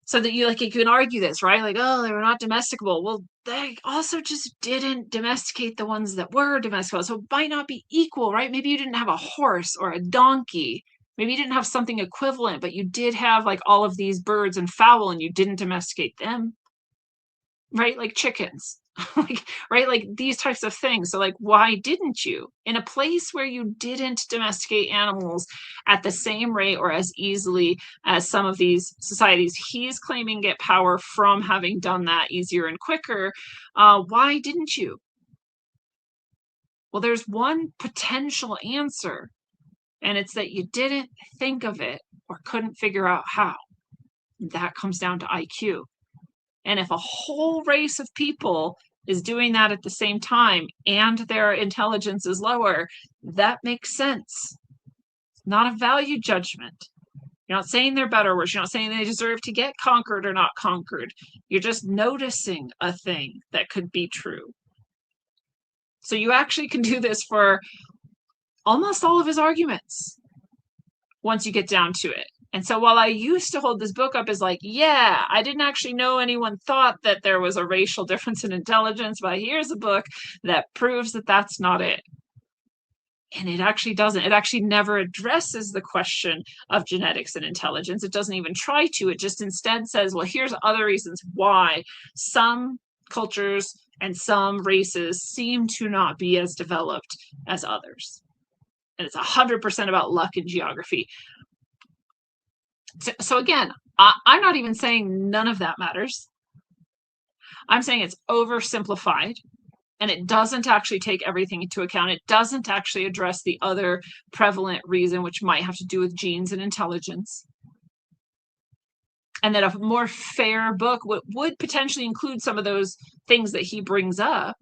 S2: So that you can argue this, right? Like, oh, they were not domesticable. Well, they also just didn't domesticate the ones that were domesticable. So it might not be equal, right? Maybe you didn't have a horse or a donkey Maybe you didn't have something equivalent, but you did have like all of these birds and fowl and you didn't domesticate them, right? Like chickens, like, right? Like these types of things. So like, why didn't you? In a place where you didn't domesticate animals at the same rate or as easily as some of these societies he's claiming get power from having done that easier and quicker, why didn't you? Well, there's one potential answer, and it's that you didn't think of it or couldn't figure out how. That comes down to IQ. And if a whole race of people is doing that at the same time and their intelligence is lower, that makes sense. It's not a value judgment. You're not saying they're better or worse. You're not saying they deserve to get conquered or not conquered. You're just noticing a thing that could be true. So you actually can do this for almost all of his arguments once you get down to it. And so while I used to hold this book up as like, yeah, I didn't actually know anyone thought that there was a racial difference in intelligence, but here's a book that proves that that's not it. And it actually doesn't. It actually never addresses the question of genetics and intelligence. It doesn't even try to. It just instead says, well, here's other reasons why some cultures and some races seem to not be as developed as others. And it's 100% about luck and geography. So again, I'm not even saying none of that matters. I'm saying it's oversimplified and it doesn't actually take everything into account. It doesn't actually address the other prevalent reason, which might have to do with genes and intelligence. And that a more fair book would potentially include some of those things that he brings up,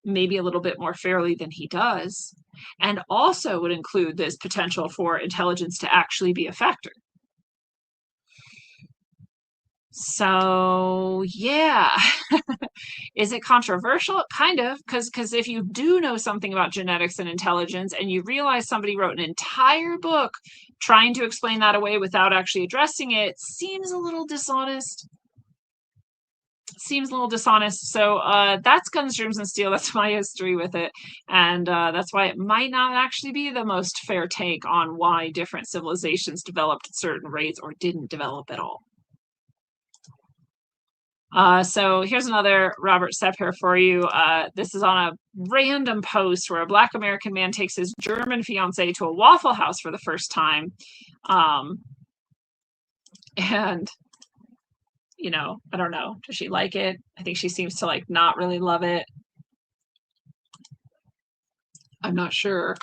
S2: maybe a little bit more fairly than he does, and also would include this potential for intelligence to actually be a factor. So yeah, is it controversial? Kind of, because if you do know something about genetics and intelligence and you realize somebody wrote an entire book trying to explain that away without actually addressing it, seems a little dishonest. So that's Guns, Germs, and Steel. That's my history with it. And that's why it might not actually be the most fair take on why different civilizations developed at certain rates or didn't develop at all. So here's another Robert Sepp here for you. This is on a random post where a Black American man takes his German fiance to a Waffle House for the first time. And, you know, I don't know. Does she like it? I think she seems to like not really love it. I'm not sure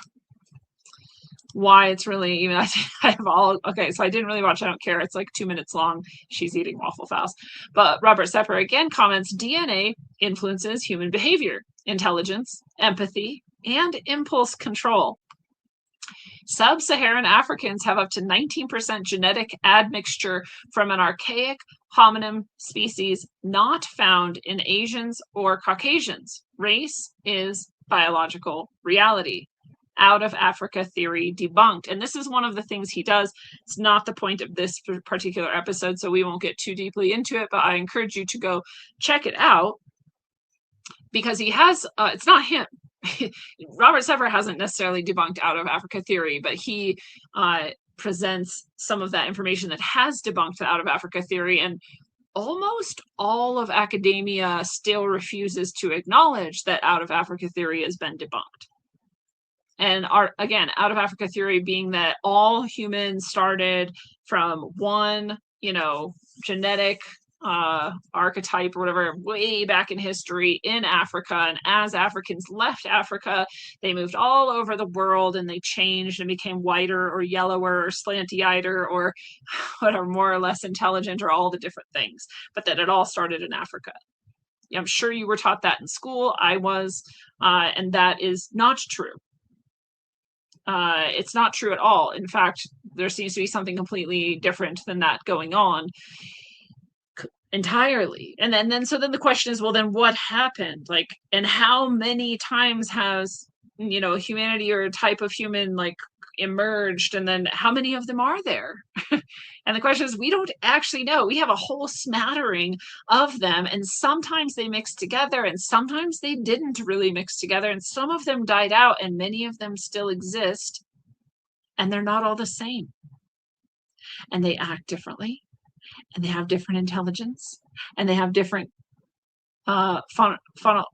S2: why it's really even. I have all okay, so I didn't really watch. I don't care. It's like 2 minutes long. She's eating Waffle House. But Robert Sepper again comments DNA influences human behavior, intelligence, empathy, and impulse control. Sub-Saharan Africans have up to 19% genetic admixture from an archaic hominin species not found in Asians or Caucasians. Race is biological reality. Out of Africa theory debunked. And this is one of the things he does. It's not the point of this particular episode, so we won't get too deeply into it, but I encourage you to go check it out because he has, it's not him. Robert Sever hasn't necessarily debunked out of Africa theory, but he presents some of that information that has debunked the out of Africa theory, and almost all of academia still refuses to acknowledge that out of Africa theory has been debunked. And again, out of Africa theory being that all humans started from one, genetic archetype or whatever, way back in history in Africa. And as Africans left Africa, they moved all over the world and they changed and became whiter or yellower or slanty-eyeder or whatever, more or less intelligent, or all the different things. But that it all started in Africa. I'm sure you were taught that in school. I was, and that is not true. It's not true at all. In fact, there seems to be something completely different than that going on entirely. And then the question is, well, then what happened? Like, and how many times has, humanity or a type of human like emerged? And then how many of them are there? And the question is, we don't actually know. We have a whole smattering of them, and sometimes they mixed together and sometimes they didn't really mix together, and some of them died out and many of them still exist. and they're not all the same. And they act differently, and they have different intelligence, and they have different funnel.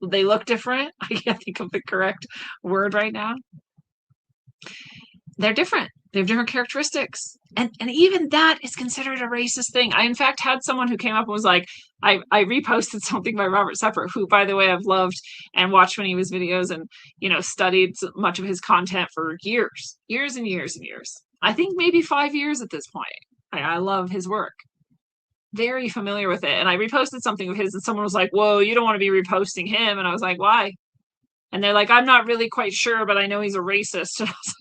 S2: They look different. I can't think of the correct word right now. They're different. They have different characteristics. And even that is considered a racist thing. I, in fact, had someone who came up and was like, I reposted something by Robert Sepper, who, by the way, I've loved and watched many of his videos and, studied much of his content for years and years and years. I think maybe 5 years at this point. I love his work. Very familiar with it. And I reposted something of his and someone was like, whoa, you don't want to be reposting him. And I was like, why? And they're like, I'm not really quite sure, but I know he's a racist. And I was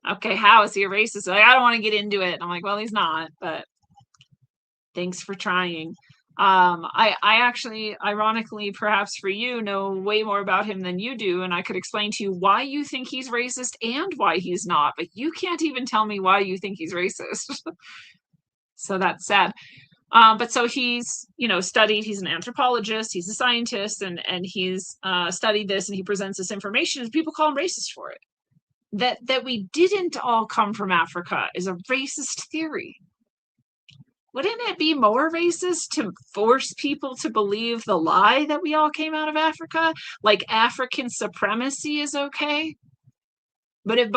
S2: like, okay, how is he a racist? Like, I don't want to get into it. And I'm like, well, he's not, but thanks for trying. I actually, ironically, perhaps for you, know way more about him than you do. And I could explain to you why you think he's racist and why he's not, but you can't even tell me why you think he's racist. So that's sad. But so he's, studied, he's an anthropologist, he's a scientist, and he's studied this, and he presents this information, and people call him racist for it. That we didn't all come from Africa is a racist theory. Wouldn't it be more racist to force people to believe the lie that we all came out of Africa? Like African supremacy is okay? But if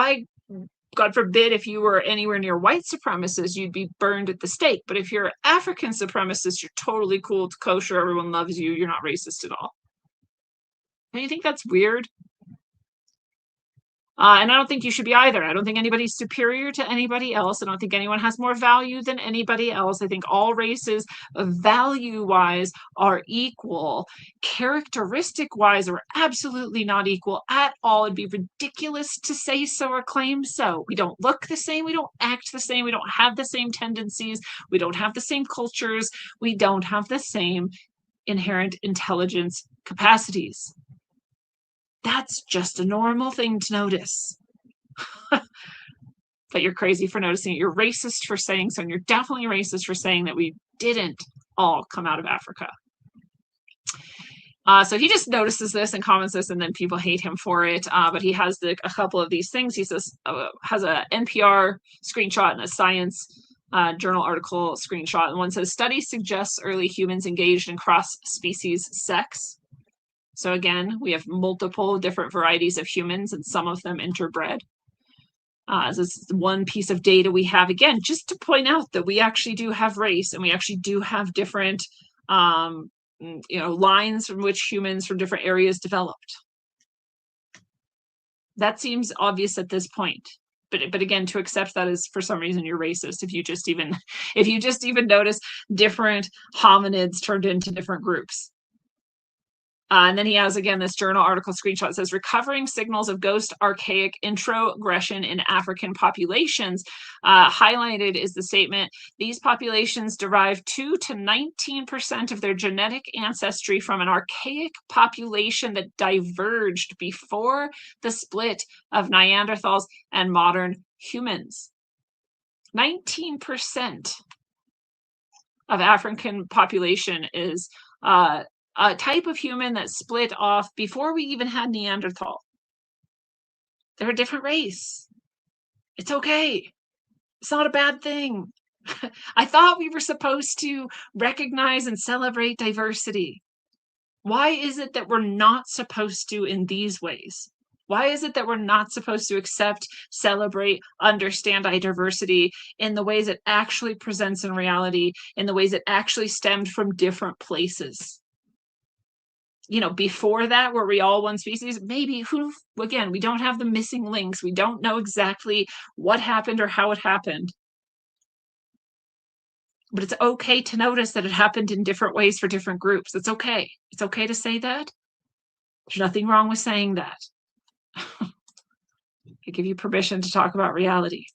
S2: God forbid, if you were anywhere near white supremacists, you'd be burned at the stake. But if you're African supremacist, you're totally cool, it's kosher, everyone loves you, you're not racist at all. Don't you think that's weird? And I don't think you should be either. I don't think anybody's superior to anybody else. I don't think anyone has more value than anybody else. I think all races, value-wise, are equal. Characteristic-wise, are absolutely not equal at all. It'd be ridiculous to say so or claim so. We don't look the same. We don't act the same. We don't have the same tendencies. We don't have the same cultures. We don't have the same inherent intelligence capacities. That's just a normal thing to notice. But you're crazy for noticing it. You're racist for saying so, and you're definitely racist for saying that we didn't all come out of Africa. So he just notices this and comments this, and then people hate him for it. But he has a couple of these things. He says, has a NPR screenshot and a Science journal article screenshot. And one says, study suggests early humans engaged in cross-species sex. So again, we have multiple different varieties of humans, and some of them interbred. This is one piece of data we have, again, just to point out that we actually do have race, and we actually do have different, lines from which humans from different areas developed. That seems obvious at this point. But again, to accept that is for some reason you're racist if you just even notice different hominids turned into different groups. And then he has, again, this journal article screenshot. It says, recovering signals of ghost archaic introgression in African populations. Highlighted is the statement, these populations derive 2 to 19% of their genetic ancestry from an archaic population that diverged before the split of Neanderthals and modern humans. 19% of African population is a type of human that split off before we even had Neanderthal. They're a different race. It's okay. It's not a bad thing. I thought we were supposed to recognize and celebrate diversity. Why is it that we're not supposed to in these ways? Why is it that we're not supposed to accept, celebrate, understand diversity in the ways it actually presents in reality, in the ways it actually stemmed from different places? Before that, were we all one species? Maybe. Again, we don't have the missing links. We don't know exactly what happened or how it happened. But it's okay to notice that it happened in different ways for different groups. It's okay. It's okay to say that. There's nothing wrong with saying that. I give you permission to talk about reality.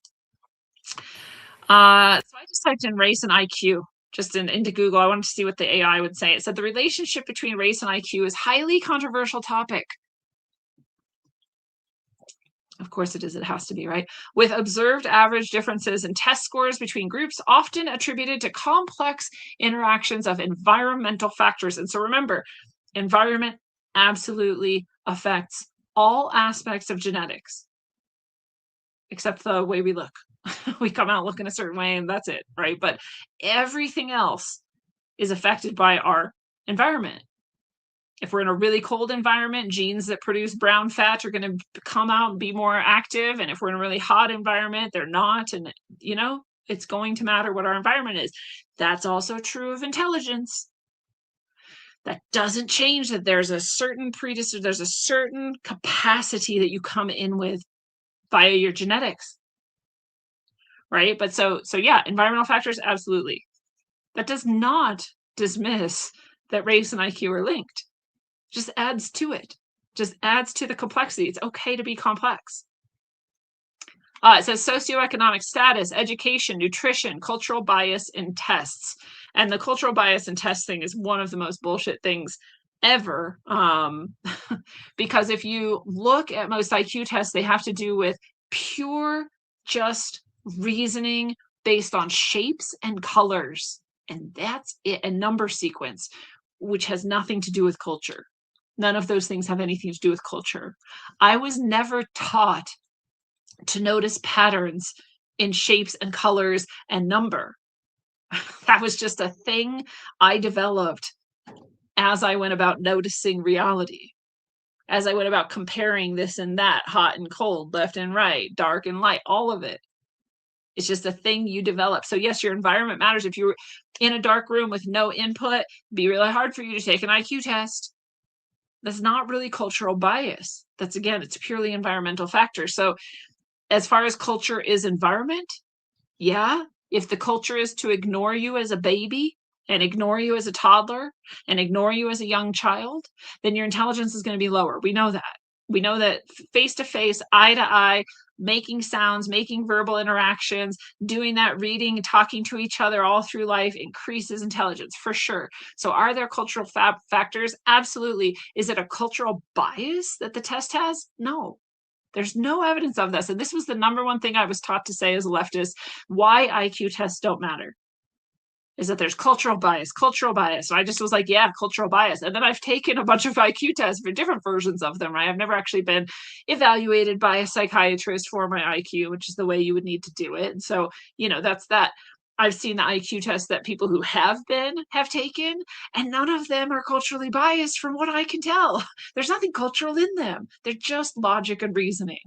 S2: So I just typed in race and IQ. Just into Google, I wanted to see what the AI would say. It said the relationship between race and IQ is highly controversial topic. Of course it is, it has to be, right? With observed average differences in test scores between groups, often attributed to complex interactions of environmental factors. And so remember, environment absolutely affects all aspects of genetics, except the way we look. We come out looking a certain way and that's it, right? But everything else is affected by our environment. If we're in a really cold environment, genes that produce brown fat are going to come out and be more active. And if we're in a really hot environment, they're not. And, it's going to matter what our environment is. That's also true of intelligence. That doesn't change that there's a certain there's a certain capacity that you come in with via your genetics. Right? But so yeah, environmental factors, absolutely. That does not dismiss that race and IQ are linked. Just adds to it. Just adds to the complexity. It's okay to be complex. It says socioeconomic status, education, nutrition, cultural bias, and tests. And the cultural bias and test thing is one of the most bullshit things ever. Because if you look at most IQ tests, they have to do with pure, just reasoning based on shapes and colors. And that's it, a number sequence, which has nothing to do with culture. None of those things have anything to do with culture. I was never taught to notice patterns in shapes and colors and number. That was just a thing I developed as I went about noticing reality, as I went about comparing this and that, hot and cold, left and right, dark and light, all of it. It's just a thing you develop. So yes, your environment matters. If you're in a dark room with no input, it'd be really hard for you to take an IQ test. That's not really cultural bias. That's, again, it's purely environmental factors. So as far as culture is environment, yeah, if the culture is to ignore you as a baby and ignore you as a toddler and ignore you as a young child, then your intelligence is going to be lower. We know that. We know that face to face, eye to eye, making sounds, making verbal interactions, doing that, reading, talking to each other all through life increases intelligence for sure. So are there cultural factors? Absolutely. Is it a cultural bias that the test has? No. There's no evidence of this. And this was the number one thing I was taught to say as a leftist, why IQ tests don't matter, is that there's cultural bias. So I just was like, yeah, cultural bias. And then I've taken a bunch of IQ tests for different versions of them, right? I've never actually been evaluated by a psychiatrist for my IQ, which is the way you would need to do it. And so, that's that. I've seen the IQ tests that people who have taken, and none of them are culturally biased from what I can tell. There's nothing cultural in them. They're just logic and reasoning.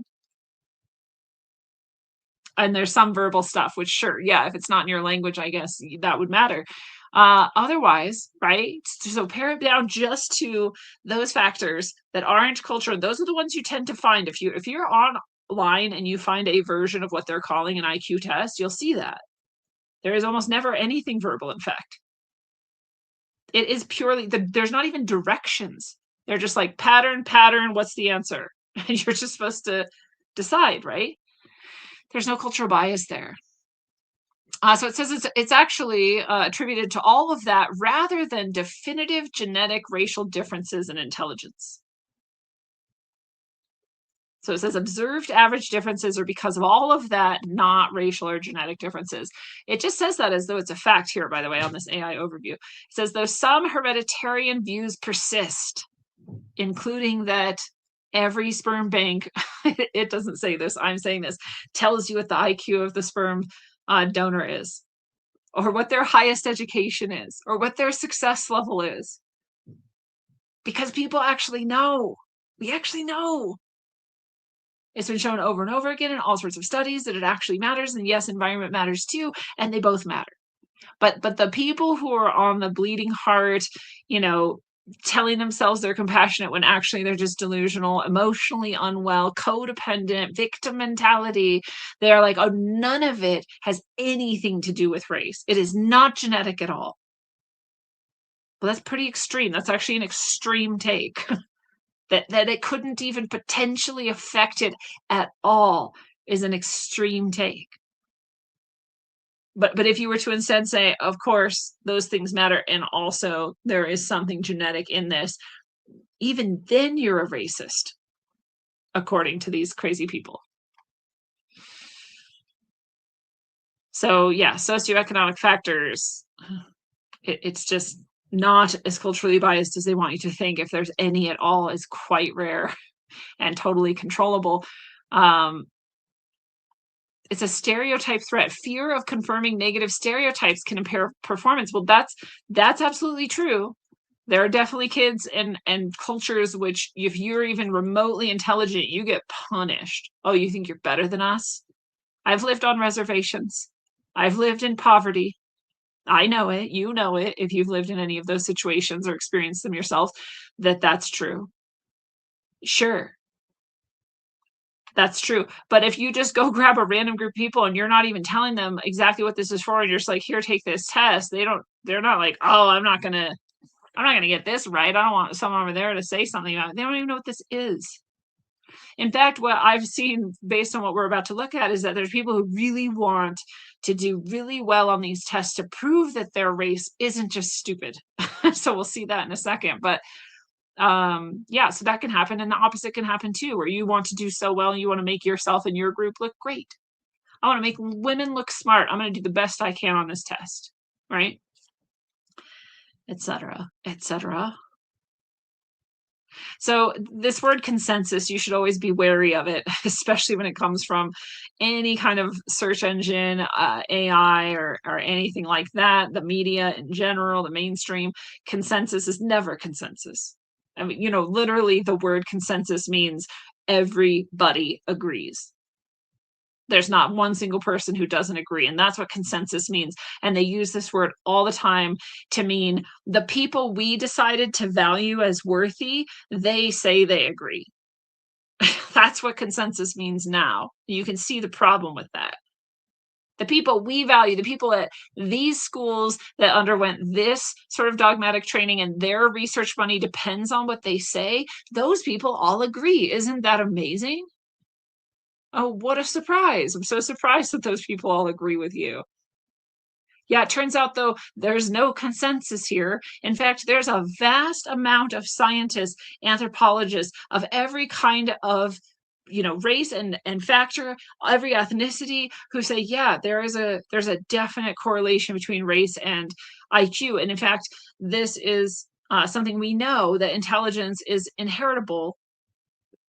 S2: And there's some verbal stuff, which sure, yeah, if it's not in your language, I guess that would matter. Otherwise, right? So pare it down just to those factors that aren't cultural. Those are the ones you tend to find. If you're online and you find a version of what they're calling an IQ test, you'll see that. There is almost never anything verbal, in fact. It is purely, there's not even directions. They're just like pattern, what's the answer? And you're just supposed to decide, right? There's no cultural bias there. So it says it's actually attributed to all of that rather than definitive genetic racial differences in intelligence. So it says observed average differences are because of all of that, not racial or genetic differences. It just says that as though it's a fact here, by the way, on this AI overview. It says, though some hereditarian views persist, including that every sperm bank, it doesn't say this, I'm saying this, tells you what the IQ of the sperm donor is, or what their highest education is, or what their success level is. Because people actually know. We actually know. It's been shown over and over again in all sorts of studies that it actually matters. And yes, environment matters too, and they both matter. But the people who are on the bleeding heart, telling themselves they're compassionate when actually they're just delusional, emotionally unwell, codependent, victim mentality, they're like, oh, none of it has anything to do with race. It is not genetic at all. Well, that's pretty extreme. That's actually an extreme take. That it couldn't even potentially affect it at all is an extreme take. But if you were to instead say, of course, those things matter, and also there is something genetic in this, even then you're a racist, according to these crazy people. So yeah, socioeconomic factors, it's just not as culturally biased as they want you to think. If there's any at all, is quite rare. and totally controllable. Um, it's a stereotype threat. Fear of confirming negative stereotypes can impair performance. Well, that's absolutely true. There are definitely kids and cultures which, if you're even remotely intelligent, you get punished. Oh, you think you're better than us? I've lived on reservations. I've lived in poverty. I know it. You know it. If you've lived in any of those situations or experienced them yourself, that's true. Sure, that's true. But if you just go grab a random group of people and you're not even telling them exactly what this is for, and you're just like, here, take this test, they're not like, oh, I'm not gonna get this right. I don't want someone over there to say something about it. They don't even know what this is. In fact, what I've seen based on what we're about to look at is that there's people who really want to do really well on these tests to prove that their race isn't just stupid. So we'll see that in a second. But yeah, so that can happen. And the opposite can happen too, where you want to do so well and you want to make yourself and your group look great. I want to make women look smart. I'm going to do the best I can on this test, right? Etc. Etc. So this word consensus, you should always be wary of it, especially when it comes from any kind of search engine, AI, or anything like that, the media in general, the mainstream. Consensus is never consensus. I mean, literally the word consensus means everybody agrees. There's not one single person who doesn't agree. And that's what consensus means. And they use this word all the time to mean the people we decided to value as worthy, they say they agree. That's what consensus means now. You can see the problem with that. The people we value, the people at these schools that underwent this sort of dogmatic training and their research money depends on what they say, those people all agree. Isn't that amazing? Oh, what a surprise. I'm so surprised that those people all agree with you. Yeah, it turns out, though, there's no consensus here. In fact, there's a vast amount of scientists, anthropologists of every kind of race and factor, every ethnicity, who say, yeah, there's a definite correlation between race and IQ. And in fact, this is something we know, that intelligence is inheritable,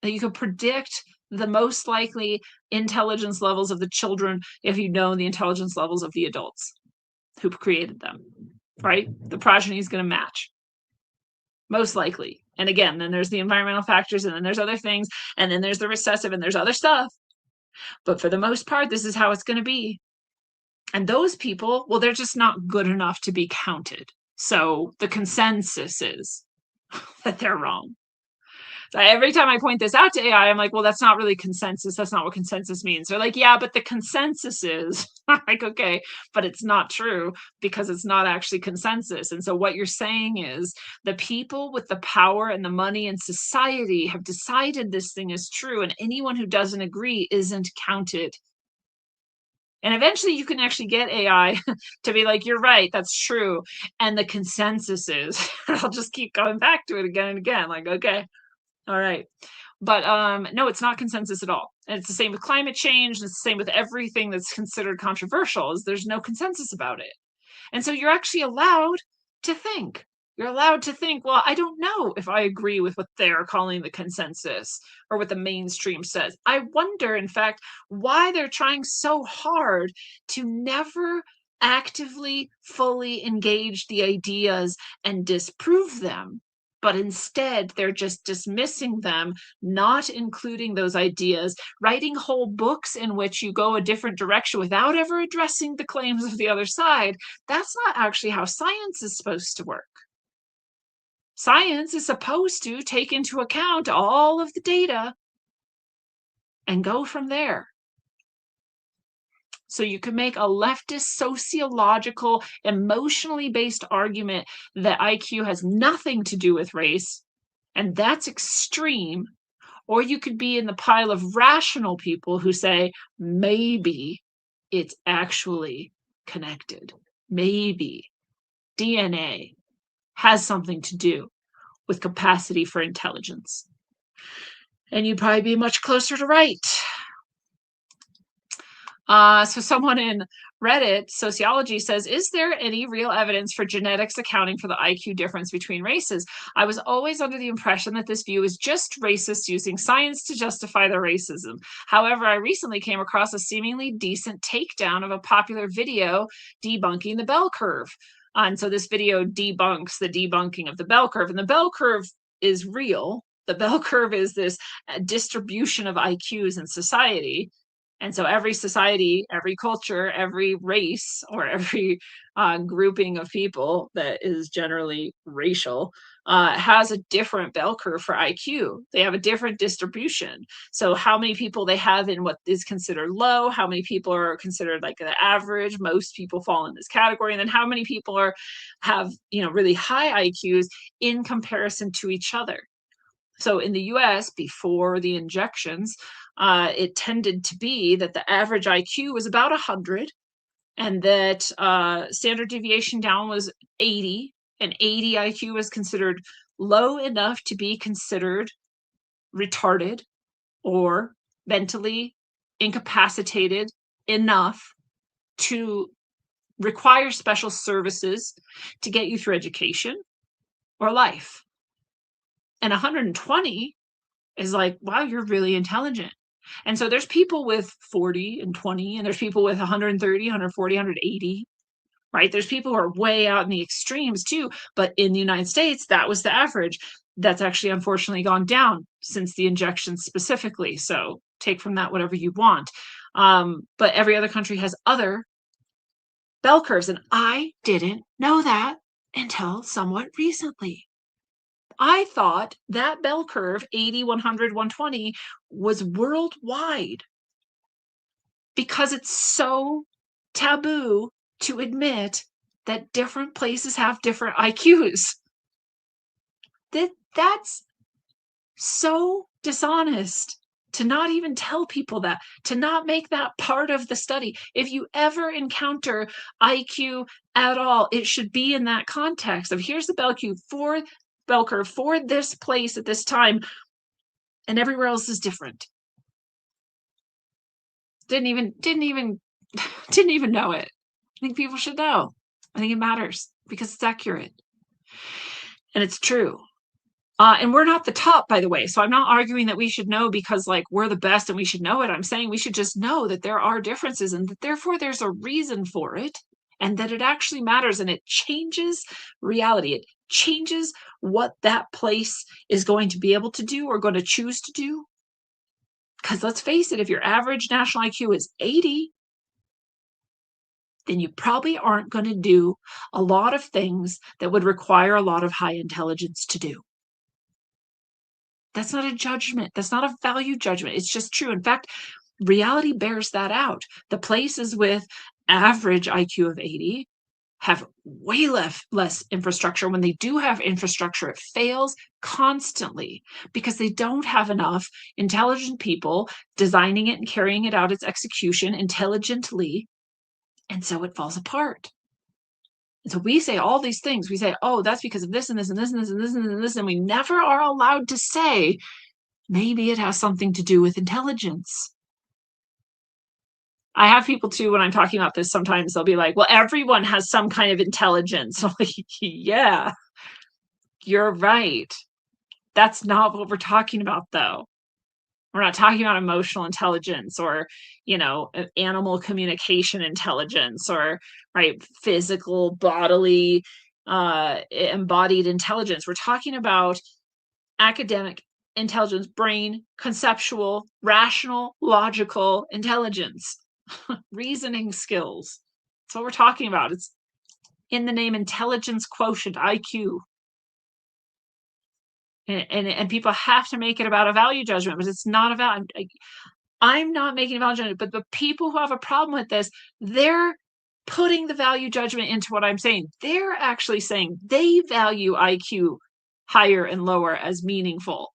S2: that you could predict the most likely intelligence levels of the children if you know the intelligence levels of the adults who created them, right? The progeny is going to match, most likely. And again, then there's the environmental factors, and then there's other things, and then there's the recessive, and there's other stuff. But for the most part, this is how it's going to be. And those people, well, they're just not good enough to be counted. So the consensus is that they're wrong. So every time I point this out to AI, I'm like, well, that's not really consensus. That's not what consensus means. They're like, yeah, but the consensus is. I'm like, okay, but it's not true, because it's not actually consensus. And so what you're saying is the people with the power and the money in society have decided this thing is true, and anyone who doesn't agree isn't counted. And eventually you can actually get AI to be like, you're right, that's true. And the consensus is, I'll just keep going back to it again and again. Like, okay, all right. But no, it's not consensus at all. And it's the same with climate change. And it's the same with everything that's considered controversial, is there's no consensus about it. And so you're actually allowed to think. You're allowed to think, well, I don't know if I agree with what they're calling the consensus or what the mainstream says. I wonder, in fact, why they're trying so hard to never actively, fully engage the ideas and disprove them. But instead, they're just dismissing them, not including those ideas, writing whole books in which you go a different direction without ever addressing the claims of the other side. That's not actually how science is supposed to work. Science is supposed to take into account all of the data and go from there. So you can make a leftist, sociological, emotionally based argument that IQ has nothing to do with race, and that's extreme. Or you could be in the pile of rational people who say, maybe it's actually connected. Maybe DNA has something to do with capacity for intelligence. And you'd probably be much closer to right. So someone in Reddit sociology says, is there any real evidence for genetics accounting for the IQ difference between races? I was always under the impression that this view is just racist using science to justify their racism. However, I recently came across a seemingly decent takedown of a popular video debunking the bell curve. And so this video debunks the debunking of the bell curve. And the bell curve is real. The bell curve is this distribution of IQs in society. And so every society, every culture, every race, or every grouping of people that is generally racial has a different bell curve for IQ. They have a different distribution. So how many people they have in what is considered low, how many people are considered like the average, most people fall in this category, and then how many people have really high IQs in comparison to each other. So in the US, before the injections, it tended to be that the average IQ was about 100, and that standard deviation down was 80, and 80 IQ was considered low enough to be considered retarded or mentally incapacitated enough to require special services to get you through education or life. And 120 is like, wow, you're really intelligent. And so there's people with 40 and 20, and there's people with 130, 140, 180, right? There's people who are way out in the extremes too. But in the United States, that was the average. That's actually unfortunately gone down since the injections specifically. So take from that whatever you want. But every other country has other bell curves. And I didn't know that until somewhat recently. I thought that bell curve, 80, 100, 120, was worldwide because it's so taboo to admit that different places have different IQs. That's so dishonest to not even tell people that, to not make that part of the study. If you ever encounter IQ at all, it should be in that context of here's the bell curve for this place at this time, and everywhere else is different. Didn't even know it. I think people should know. I think it matters because it's accurate and it's true. And we're not the top, by the way. So I'm not arguing that we should know because like we're the best and we should know it. I'm saying we should just know that there are differences and that therefore there's a reason for it and that it actually matters and it changes reality. It changes what that place is going to be able to do or going to choose to do. Because let's face it, if your average national IQ is 80, then you probably aren't going to do a lot of things that would require a lot of high intelligence to do. That's not a judgment. That's not a value judgment. It's just true. In fact, reality bears that out. The places with average IQ of 80 have way less infrastructure. When they do have infrastructure, it fails constantly because they don't have enough intelligent people designing it and carrying it out its execution intelligently. And so it falls apart. And so we say all these things. We say, oh, that's because of this and this and this and this and this and this. And we never are allowed to say, maybe it has something to do with intelligence. I have people too, when I'm talking about this, sometimes they'll be like, well, everyone has some kind of intelligence. I'm like, yeah, you're right. That's not what we're talking about, though. We're not talking about emotional intelligence or, animal communication intelligence or, right, physical, bodily, embodied intelligence. We're talking about academic intelligence, brain, conceptual, rational, logical intelligence, reasoning skills. That's what we're talking about. It's in the name intelligence quotient, IQ. And people have to make it about a value judgment, but it's not about. I'm not making a value judgment, but the people who have a problem with this, they're putting the value judgment into what I'm saying. They're actually saying they value IQ higher and lower as meaningful.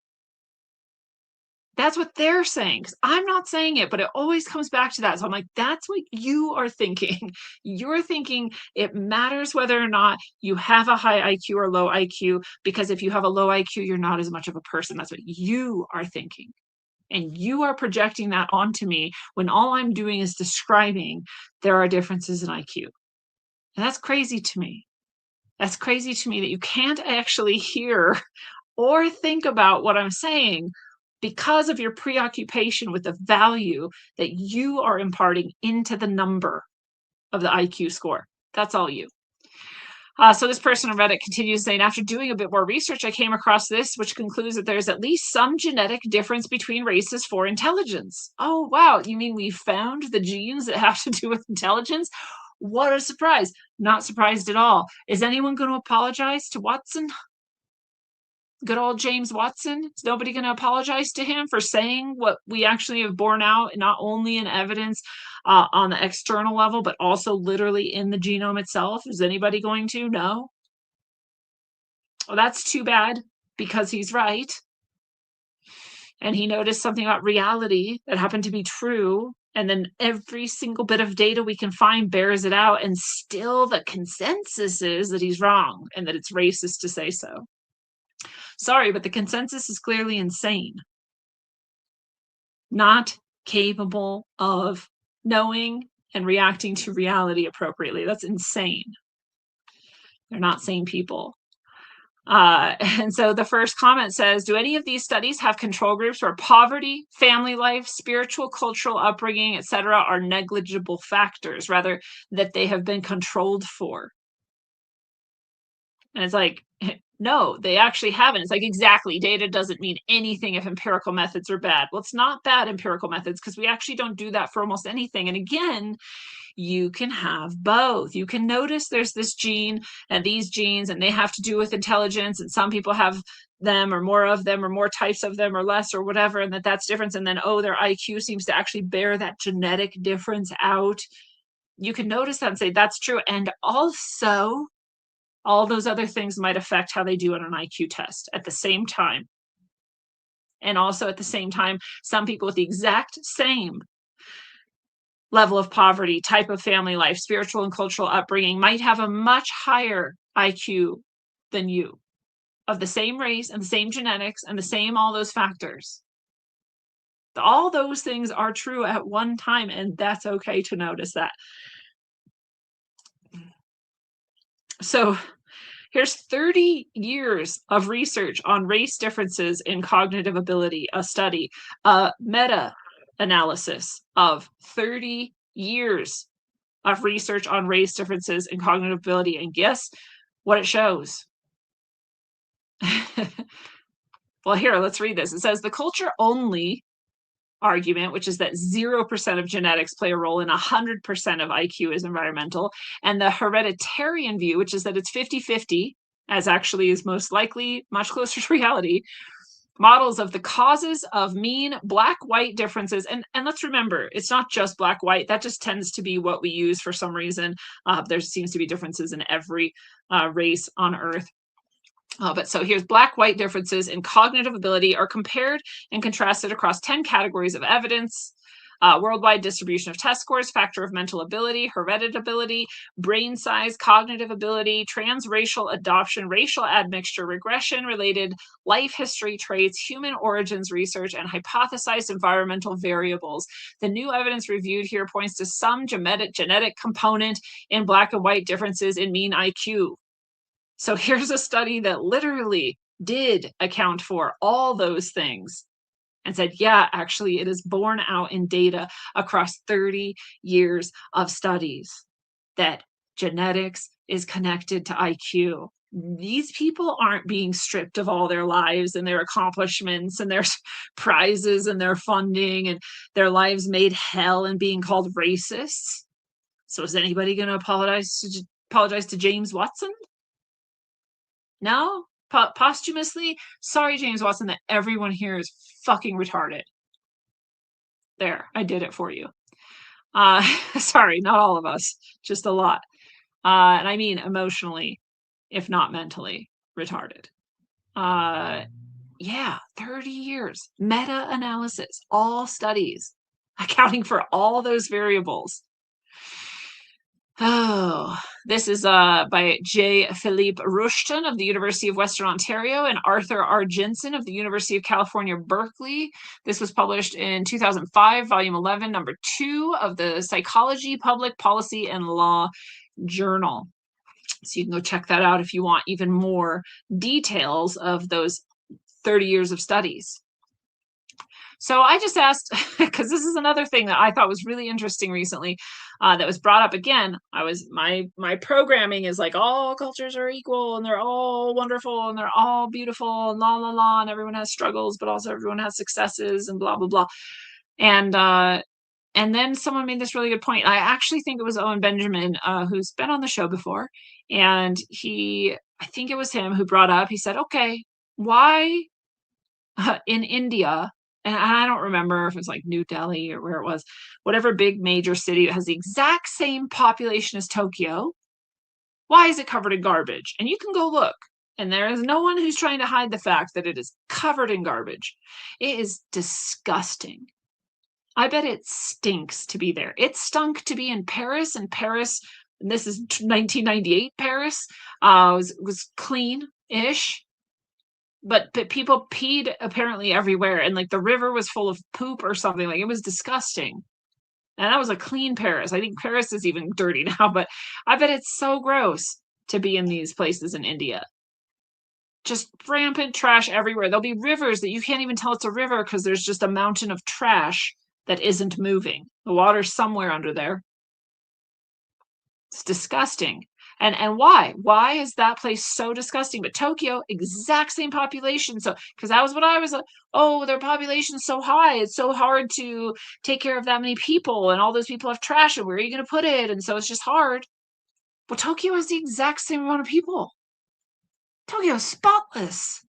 S2: That's what they're saying. Because I'm not saying it, but it always comes back to that. So I'm like, that's what you are thinking. You're thinking it matters whether or not you have a high IQ or low IQ, because if you have a low IQ, you're not as much of a person. That's what you are thinking. And you are projecting that onto me when all I'm doing is describing there are differences in IQ. And that's crazy to me. That's crazy to me that you can't actually hear or think about what I'm saying because of your preoccupation with the value that you are imparting into the number of the IQ score. That's all you. So this person on Reddit continues saying, after doing a bit more research, I came across this, which concludes that there's at least some genetic difference between races for intelligence. Oh, wow. You mean we found the genes that have to do with intelligence? What a surprise. Not surprised at all. Is anyone going to apologize to Watson? Good old James Watson? Is nobody going to apologize to him for saying what we actually have borne out, not only in evidence on the external level, but also literally in the genome itself? Is anybody going to? No. Well, that's too bad, because he's right. And he noticed something about reality that happened to be true. And then every single bit of data we can find bears it out. And still the consensus is that he's wrong and that it's racist to say so. Sorry, but the consensus is clearly insane. Not capable of knowing and reacting to reality appropriately. That's insane. They're not sane people. And so the first comment says, do any of these studies have control groups where poverty, family life, spiritual, cultural upbringing, etc., are negligible factors, rather that they have been controlled for? And it's like, no, they actually haven't. It's like, exactly, data doesn't mean anything if empirical methods are bad. Well, it's not bad empirical methods, because we actually don't do that for almost anything. And again, you can have both. You can notice there's this gene and these genes, and they have to do with intelligence, and some people have them or more of them or more types of them or less or whatever, and that's different. And then, oh, their IQ seems to actually bear that genetic difference out. You can notice that and say that's true. And also, all those other things might affect how they do on an IQ test at the same time. And also at the same time, some people with the exact same level of poverty, type of family life, spiritual and cultural upbringing might have a much higher IQ than you, of the same race and the same genetics and the same all those factors. All those things are true at one time, and that's okay to notice that. So here's 30 years of research on race differences in cognitive ability, a study, a meta-analysis of 30 years of research on race differences in cognitive ability. And guess what it shows? Well, here, let's read this. It says the culture only argument, which is that 0% of genetics play a role in 100% of IQ is environmental, and the hereditarian view, which is that it's 50-50, as actually is most likely much closer to reality, models of the causes of mean black-white differences. And let's remember, it's not just black-white. That just tends to be what we use for some reason. There seems to be differences in every race on Earth. But so here's black-white differences in cognitive ability are compared and contrasted across 10 categories of evidence: worldwide distribution of test scores, factor of mental ability, hereditability, brain size, cognitive ability, transracial adoption, racial admixture, regression-related life history traits, human origins research, and hypothesized environmental variables. The new evidence reviewed here points to some genetic component in black and white differences in mean IQ. So here's a study that literally did account for all those things and said, yeah, actually, it is borne out in data across 30 years of studies that genetics is connected to IQ. These people aren't being stripped of all their lives and their accomplishments and their prizes and their funding and their lives made hell and being called racists. So is anybody going to apologize to James Watson? No? Posthumously? Sorry, James Watson, that everyone here is fucking retarded. There, I did it for you. Sorry, not all of us, just a lot. And I mean emotionally, if not mentally, retarded. Yeah, 30 years. Meta-analysis, all studies, accounting for all those variables. Oh, this is by J. Philippe Rushton of the University of Western Ontario and Arthur R. Jensen of the University of California, Berkeley. This was published in 2005, volume 11, number 2 of the Psychology, Public Policy, and Law Journal. So you can go check that out if you want even more details of those 30 years of studies. So I just asked, because this is another thing that I thought was really interesting recently, that was brought up again. My programming is like all cultures are equal and they're all wonderful and they're all beautiful and la la la, and everyone has struggles, but also everyone has successes and blah blah blah. And then someone made this really good point. I actually think it was Owen Benjamin, who's been on the show before, and I think it was him who brought up. He said, "Okay, why in India?" And I don't remember if it was like New Delhi or where it was, whatever big major city that has the exact same population as Tokyo. Why is it covered in garbage? And you can go look. And there is no one who's trying to hide the fact that it is covered in garbage. It is disgusting. I bet it stinks to be there. It stunk to be in Paris, and Paris, and this is 1998 Paris, was clean-ish. But people peed apparently everywhere, and like the river was full of poop or something. Like it was disgusting. And that was a clean Paris. I think Paris is even dirty now, but I bet it's so gross to be in these places in India. Just rampant trash everywhere. There'll be rivers that you can't even tell it's a river because there's just a mountain of trash that isn't moving. The water's somewhere under there. It's disgusting. And why? Why is that place so disgusting? But Tokyo, exact same population. So, because that was what I was like, oh, their population's so high. It's so hard to take care of that many people. And all those people have trash. And where are you going to put it? And so it's just hard. Well, Tokyo has the exact same amount of people. Tokyo's spotless.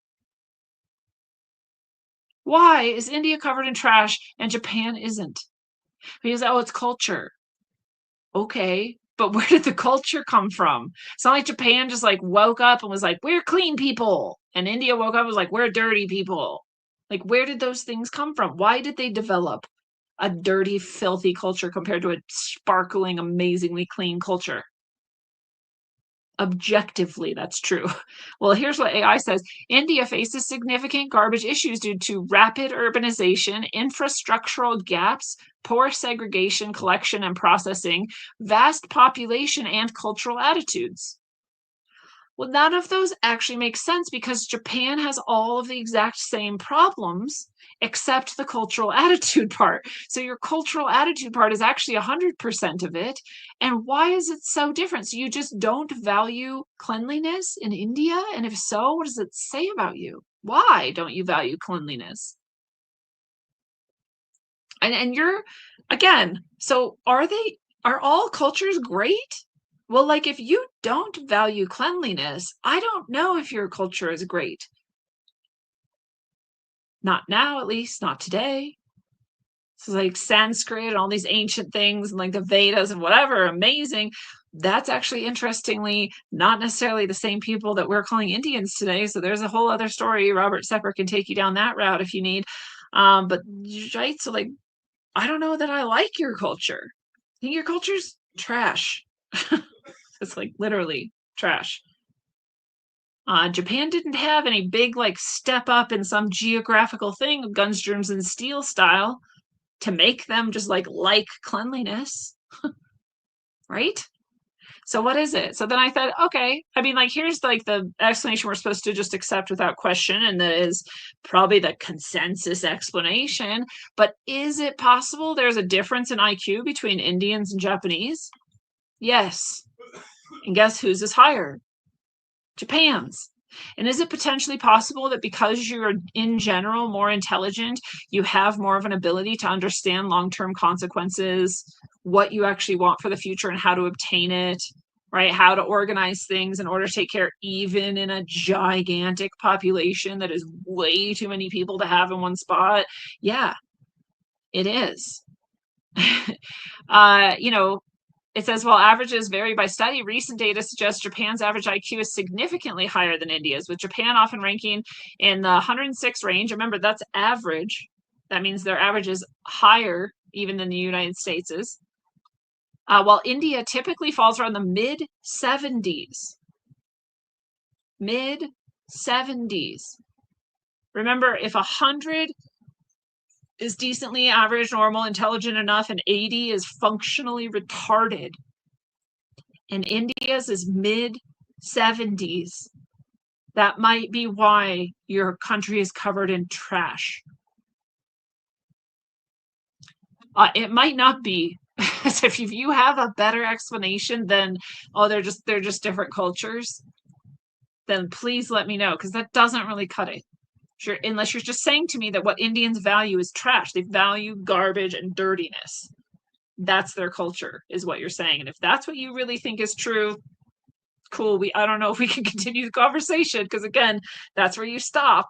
S2: Why is India covered in trash and Japan isn't? Because, oh, it's culture. Okay. But where did the culture come from? It's not like Japan just like woke up and was like, we're clean people. And India woke up and was like, we're dirty people. Like, where did those things come from? Why did they develop a dirty, filthy culture compared to a sparkling, amazingly clean culture? Objectively, that's true. Well, here's what AI says. India faces significant garbage issues due to rapid urbanization, infrastructural gaps, poor segregation, collection, and processing, vast population, and cultural attitudes. Well, none of those actually make sense because Japan has all of the exact same problems except the cultural attitude part. So your cultural attitude part is actually 100% of it. And why is it so different? So you just don't value cleanliness in India? And if so, what does it say about you? Why don't you value cleanliness? And you're, again, so are all cultures great? Well, like if you don't value cleanliness, I don't know if your culture is great. Not now, at least, not today. So like Sanskrit and all these ancient things and like the Vedas and whatever, amazing. That's actually interestingly not necessarily the same people that we're calling Indians today. So there's a whole other story. Robert Sepper can take you down that route if you need. But right, so like I don't know that I like your culture. I think your culture's trash. It's like literally trash. Japan didn't have any big like step up in some geographical thing of guns, germs, and steel style to make them just like cleanliness. Right? So what is it? So then I thought, okay, I mean, like, here's like the explanation we're supposed to just accept without question, and that is probably the consensus explanation. But is it possible there's a difference in IQ between Indians and Japanese? Yes. And guess whose is higher? Japan's. And is it potentially possible that because you're in general more intelligent, you have more of an ability to understand long-term consequences, what you actually want for the future and how to obtain it, right? How to organize things in order to take care, even in a gigantic population that is way too many people to have in one spot? Yeah, it is. You know, it says, while averages vary by study, recent data suggests Japan's average IQ is significantly higher than India's, with Japan often ranking in the 106 range. Remember, that's average. That means their average is higher even than the United States is. while India typically falls around the mid 70s. Mid 70s. Remember, if 100 is decently average, normal, intelligent enough, and 80 is functionally retarded, and India's is mid 70s, that might be why your country is covered in trash. It might not be. So if you have a better explanation than, oh, they're just different cultures, then please let me know, because that doesn't really cut it. Sure, unless you're just saying to me that what Indians value is trash. They value garbage and dirtiness. That's their culture, is what you're saying. And if that's what you really think is true, cool. I don't know if we can continue the conversation, because again, that's where you stop.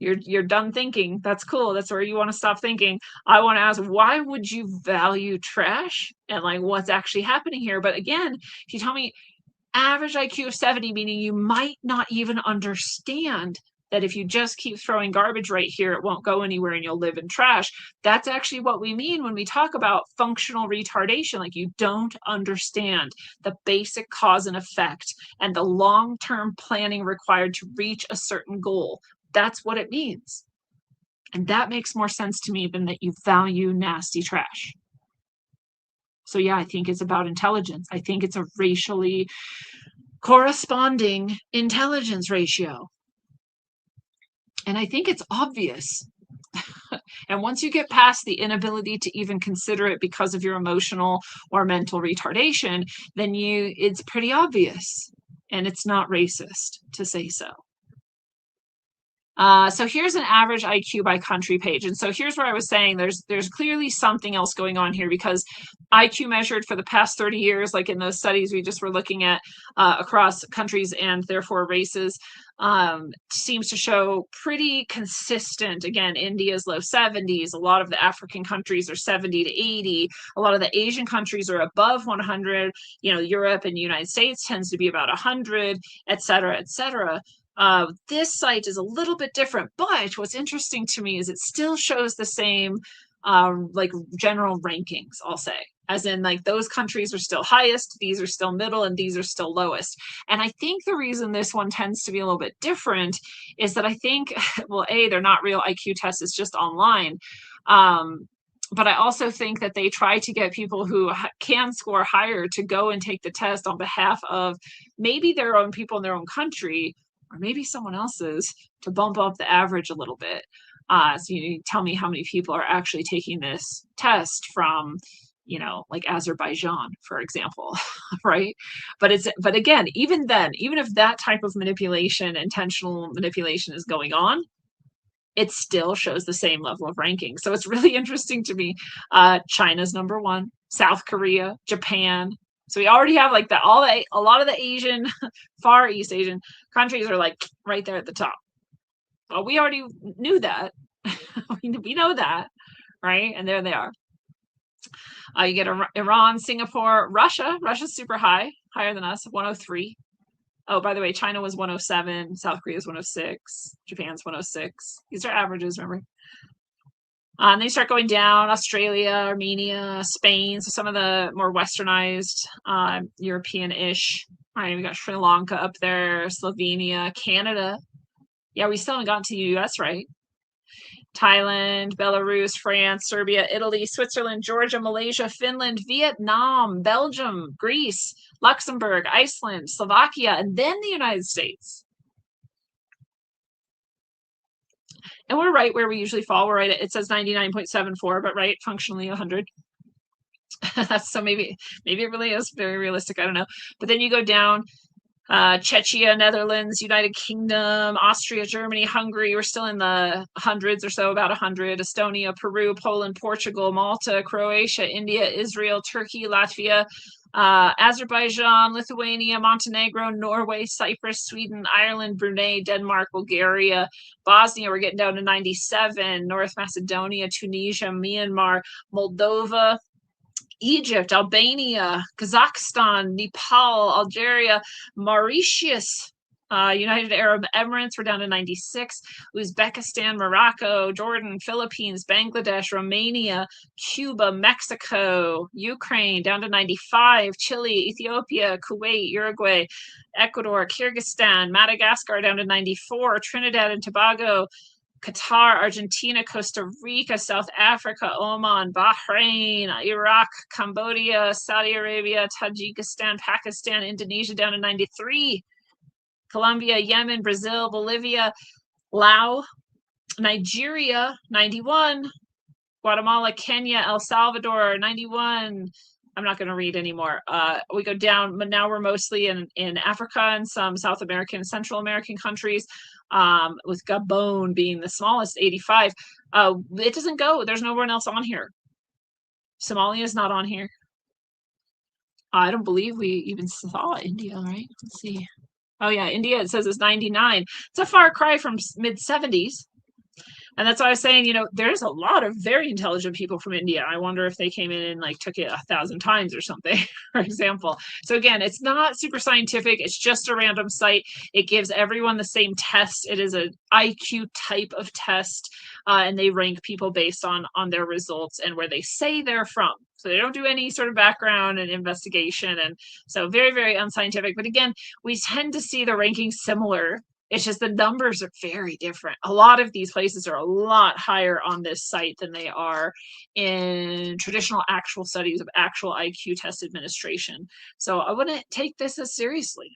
S2: You're done thinking. That's cool. That's where you want to stop thinking. I want to ask, why would you value trash, and like what's actually happening here? But again, if you tell me average IQ of 70, meaning you might not even understand that if you just keep throwing garbage right here, it won't go anywhere and you'll live in trash. That's actually what we mean when we talk about functional retardation. Like, you don't understand the basic cause and effect and the long-term planning required to reach a certain goal. That's what it means. And that makes more sense to me than that you value nasty trash. So yeah, I think it's about intelligence. I think it's a racially corresponding intelligence ratio. And I think it's obvious. And once you get past the inability to even consider it because of your emotional or mental retardation, then it's pretty obvious. And it's not racist to say so. So here's an average IQ by country page. And so here's where I was saying there's clearly something else going on here, because IQ measured for the past 30 years, like in those studies we just were looking at across countries and therefore races, seems to show pretty consistent. Again, India's low 70s. A lot of the African countries are 70 to 80. A lot of the Asian countries are above 100. Europe and the United States tends to be about 100, et cetera, et cetera. This site is a little bit different, but what's interesting to me is it still shows the same like general rankings, I'll say, as in like those countries are still highest, these are still middle, and these are still lowest. And I think the reason this one tends to be a little bit different is that I think, well, they're not real IQ tests, it's just online. But I also think that they try to get people who can score higher to go and take the test on behalf of maybe their own people in their own country, or maybe someone else's, to bump up the average a little bit. So you tell me how many people are actually taking this test from, like Azerbaijan, for example, right? But again, even then, even if that type of manipulation, intentional manipulation, is going on, it still shows the same level of ranking. So it's really interesting to me. China's number one, South Korea, Japan. So we already have like a lot of the Asian, Far East Asian countries are like right there at the top. Well, we already knew that. We know that, right? And there they are. You get Iran, Singapore, Russia. Russia's super high, higher than us, 103. Oh, by the way, China was 107, South Korea is 106, Japan's 106. These are averages, remember? And they start going down. Australia, Armenia, Spain, so some of the more westernized, European-ish. All right, we got Sri Lanka up there, Slovenia, Canada. Yeah, we still haven't gotten to the US, right? Thailand, Belarus, France, Serbia, Italy, Switzerland, Georgia, Malaysia, Finland, Vietnam, Belgium, Greece, Luxembourg, Iceland, Slovakia, and then the United States. And we're right where we usually fall. We're right at, it says 99.74, but right, functionally 100. That's so maybe it really is very realistic. I don't know. But then you go down, Czechia, Netherlands, United Kingdom, Austria, Germany, Hungary. We're still in the hundreds or so, about 100. Estonia, Peru, Poland, Portugal, Malta, Croatia, India, Israel, Turkey, Latvia, Azerbaijan, Lithuania, Montenegro, Norway, Cyprus, Sweden, Ireland, Brunei, Denmark, Bulgaria, Bosnia. We're getting down to 97. North Macedonia, Tunisia, Myanmar, Moldova, Egypt, Albania, Kazakhstan, Nepal, Algeria, Mauritius, United Arab Emirates, we're down to 96. Uzbekistan, Morocco, Jordan, Philippines, Bangladesh, Romania, Cuba, Mexico, Ukraine, down to 95. Chile, Ethiopia, Kuwait, Uruguay, Ecuador, Kyrgyzstan, Madagascar, down to 94. Trinidad and Tobago, Qatar, Argentina, Costa Rica, South Africa, Oman, Bahrain, Iraq, Cambodia, Saudi Arabia, Tajikistan, Pakistan, Indonesia, down to 93. Colombia, Yemen, Brazil, Bolivia, Laos, Nigeria, 91. Guatemala, Kenya, El Salvador, 91. I'm not going to read anymore. We go down, but now we're mostly in Africa and some South American, Central American countries, with Gabon being the smallest, 85. It doesn't go. There's no one else on here. Somalia is not on here. I don't believe we even saw India, right? Let's see. Oh yeah, India, it says it's 99. It's a far cry from mid 70s. And that's why I was saying, you know, there's a lot of very intelligent people from India. I wonder if they came in and like took it 1,000 times or something, for example. So again, it's not super scientific. It's just a random site. It gives everyone the same test. It is an IQ type of test, and they rank people based on their results and where they say they're from. So they don't do any sort of background and investigation. And so very, very unscientific. But again, we tend to see the rankings similar. It's just the numbers are very different. A lot of these places are a lot higher on this site than they are in traditional actual studies of actual IQ test administration. So I wouldn't take this as seriously.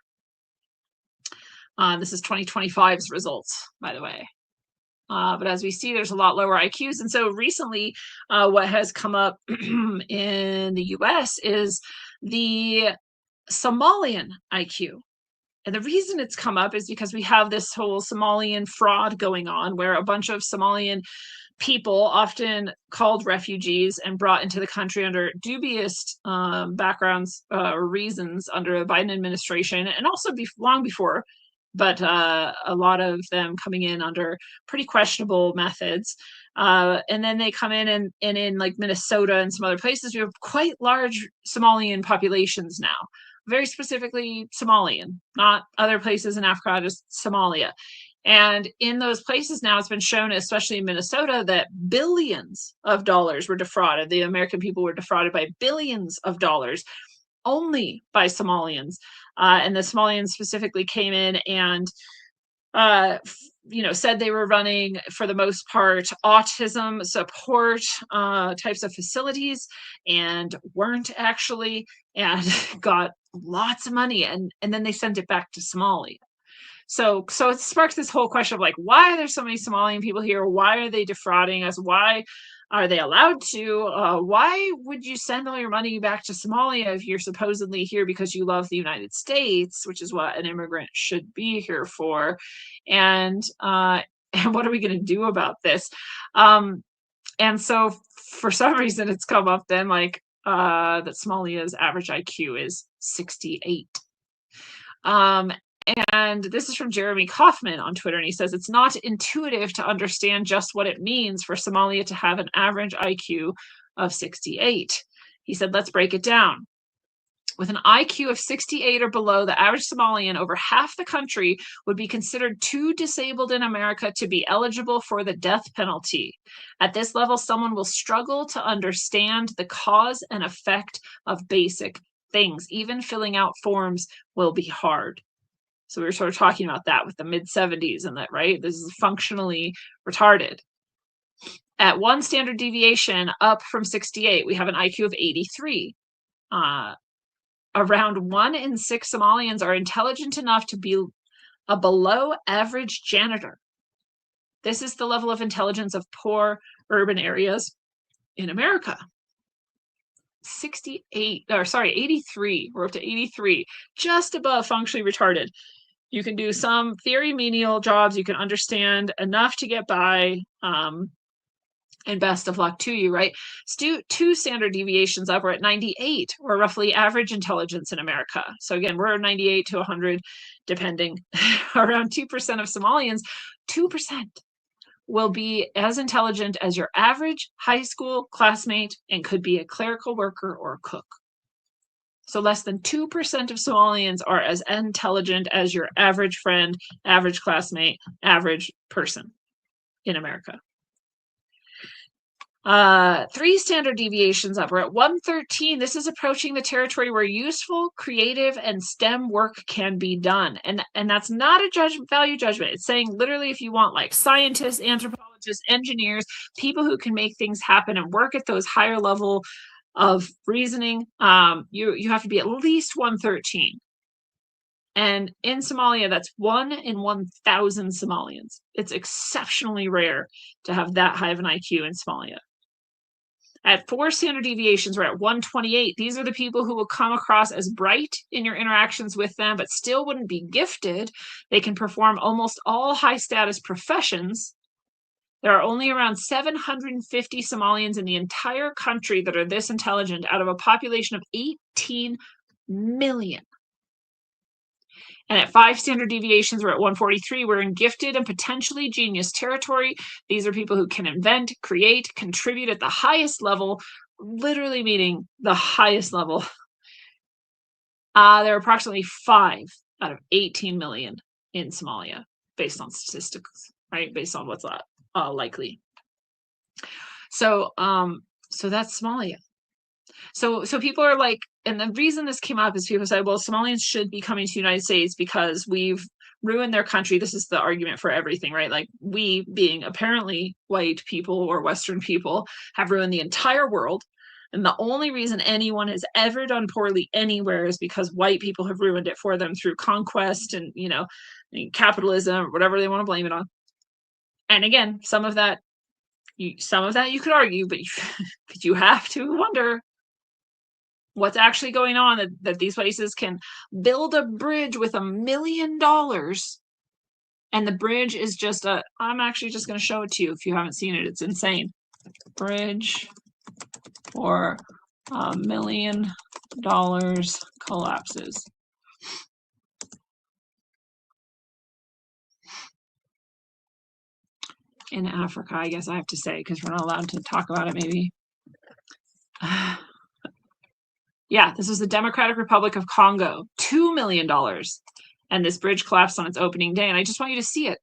S2: This is 2025's results, by the way. But as we see, there's a lot lower IQs. And so recently, what has come up in the US is the Somalian IQ. And the reason it's come up is because we have this whole Somalian fraud going on where a bunch of Somalian people, often called refugees and brought into the country under dubious backgrounds or reasons under the Biden administration, and also long before, but a lot of them coming in under pretty questionable methods. And then they come in and in like Minnesota and some other places, we have quite large Somalian populations now. Very specifically Somalian, not other places in Africa, just Somalia. And in those places now, it's been shown, especially in Minnesota, that billions of dollars were defrauded. The American people were defrauded by billions of dollars only by Somalians. And the Somalians specifically came in and said they were running, for the most part, autism support types of facilities, and weren't actually, and got lots of money, and then they sent it back to Somalia. So it sparks this whole question of like, why are there so many Somalian people here? Why are they defrauding us? Why are they allowed to? Why would you send all your money back to Somalia if you're supposedly here because you love the United States, which is what an immigrant should be here for? And what are we going to do about this? And so for some reason, it's come up then like that Somalia's average IQ is 68. And this is from Jeremy Kaufman on Twitter, and he says, it's not intuitive to understand just what it means for Somalia to have an average IQ of 68. He said, let's break it down. With an IQ of 68 or below, the average Somalian over half the country would be considered too disabled in America to be eligible for the death penalty. At this level, someone will struggle to understand the cause and effect of basic things. Even filling out forms will be hard. So we were sort of talking about that with the mid-70s and that, right? This is functionally retarded. At one standard deviation up from 68, we have an IQ of 83. Around 1 in 6 Somalians are intelligent enough to be a below average janitor. This is the level of intelligence of poor urban areas in America. 83. We're up to 83, just above functionally retarded. You can do some theory menial jobs. You can understand enough to get by, and best of luck to you, right? 2 standard deviations up, we're at 98, or roughly average intelligence in America. So again, we're 98 to 100, depending. Around 2% of Somalians, 2% will be as intelligent as your average high school classmate and could be a clerical worker or a cook. So less than 2% of Somalians are as intelligent as your average friend, average classmate, average person in America. 3 standard deviations up. We're at 113. This is approaching the territory where useful, creative, and STEM work can be done. And that's not a value judgment. It's saying literally if you want like scientists, anthropologists, engineers, people who can make things happen and work at those higher level of reasoning, you have to be at least 113. And in Somalia, that's 1 in 1,000 Somalians. It's exceptionally rare to have that high of an IQ in Somalia. At 4 standard deviations, we're at 128. These are the people who will come across as bright in your interactions with them, but still wouldn't be gifted. They can perform almost all high status professions. There are only around 750 Somalians in the entire country that are this intelligent out of a population of 18 million. And at 5 standard deviations, we're at 143. We're in gifted and potentially genius territory. These are people who can invent, create, contribute at the highest level, literally meaning the highest level. There are approximately 5 out of 18 million in Somalia, based on statistics, right? Based on what's likely. So that's Somalia. So people are like, and the reason this came up is people say, well, Somalians should be coming to the United States because we've ruined their country. This is the argument for everything, right? Like we, being apparently white people or Western people, have ruined the entire world. And the only reason anyone has ever done poorly anywhere is because white people have ruined it for them through conquest and, capitalism, or whatever they want to blame it on. And again, some of that you could argue, but you have to wonder what's actually going on, that these places can build a bridge with $1 million, and the bridge is just I'm actually just going to show it to you if you haven't seen it. It's insane. Bridge for $1 million collapses. In Africa, I guess I have to say, because we're not allowed to talk about it, maybe. Yeah, this is the Democratic Republic of Congo, $2 million. And this bridge collapsed on its opening day. And I just want you to see it.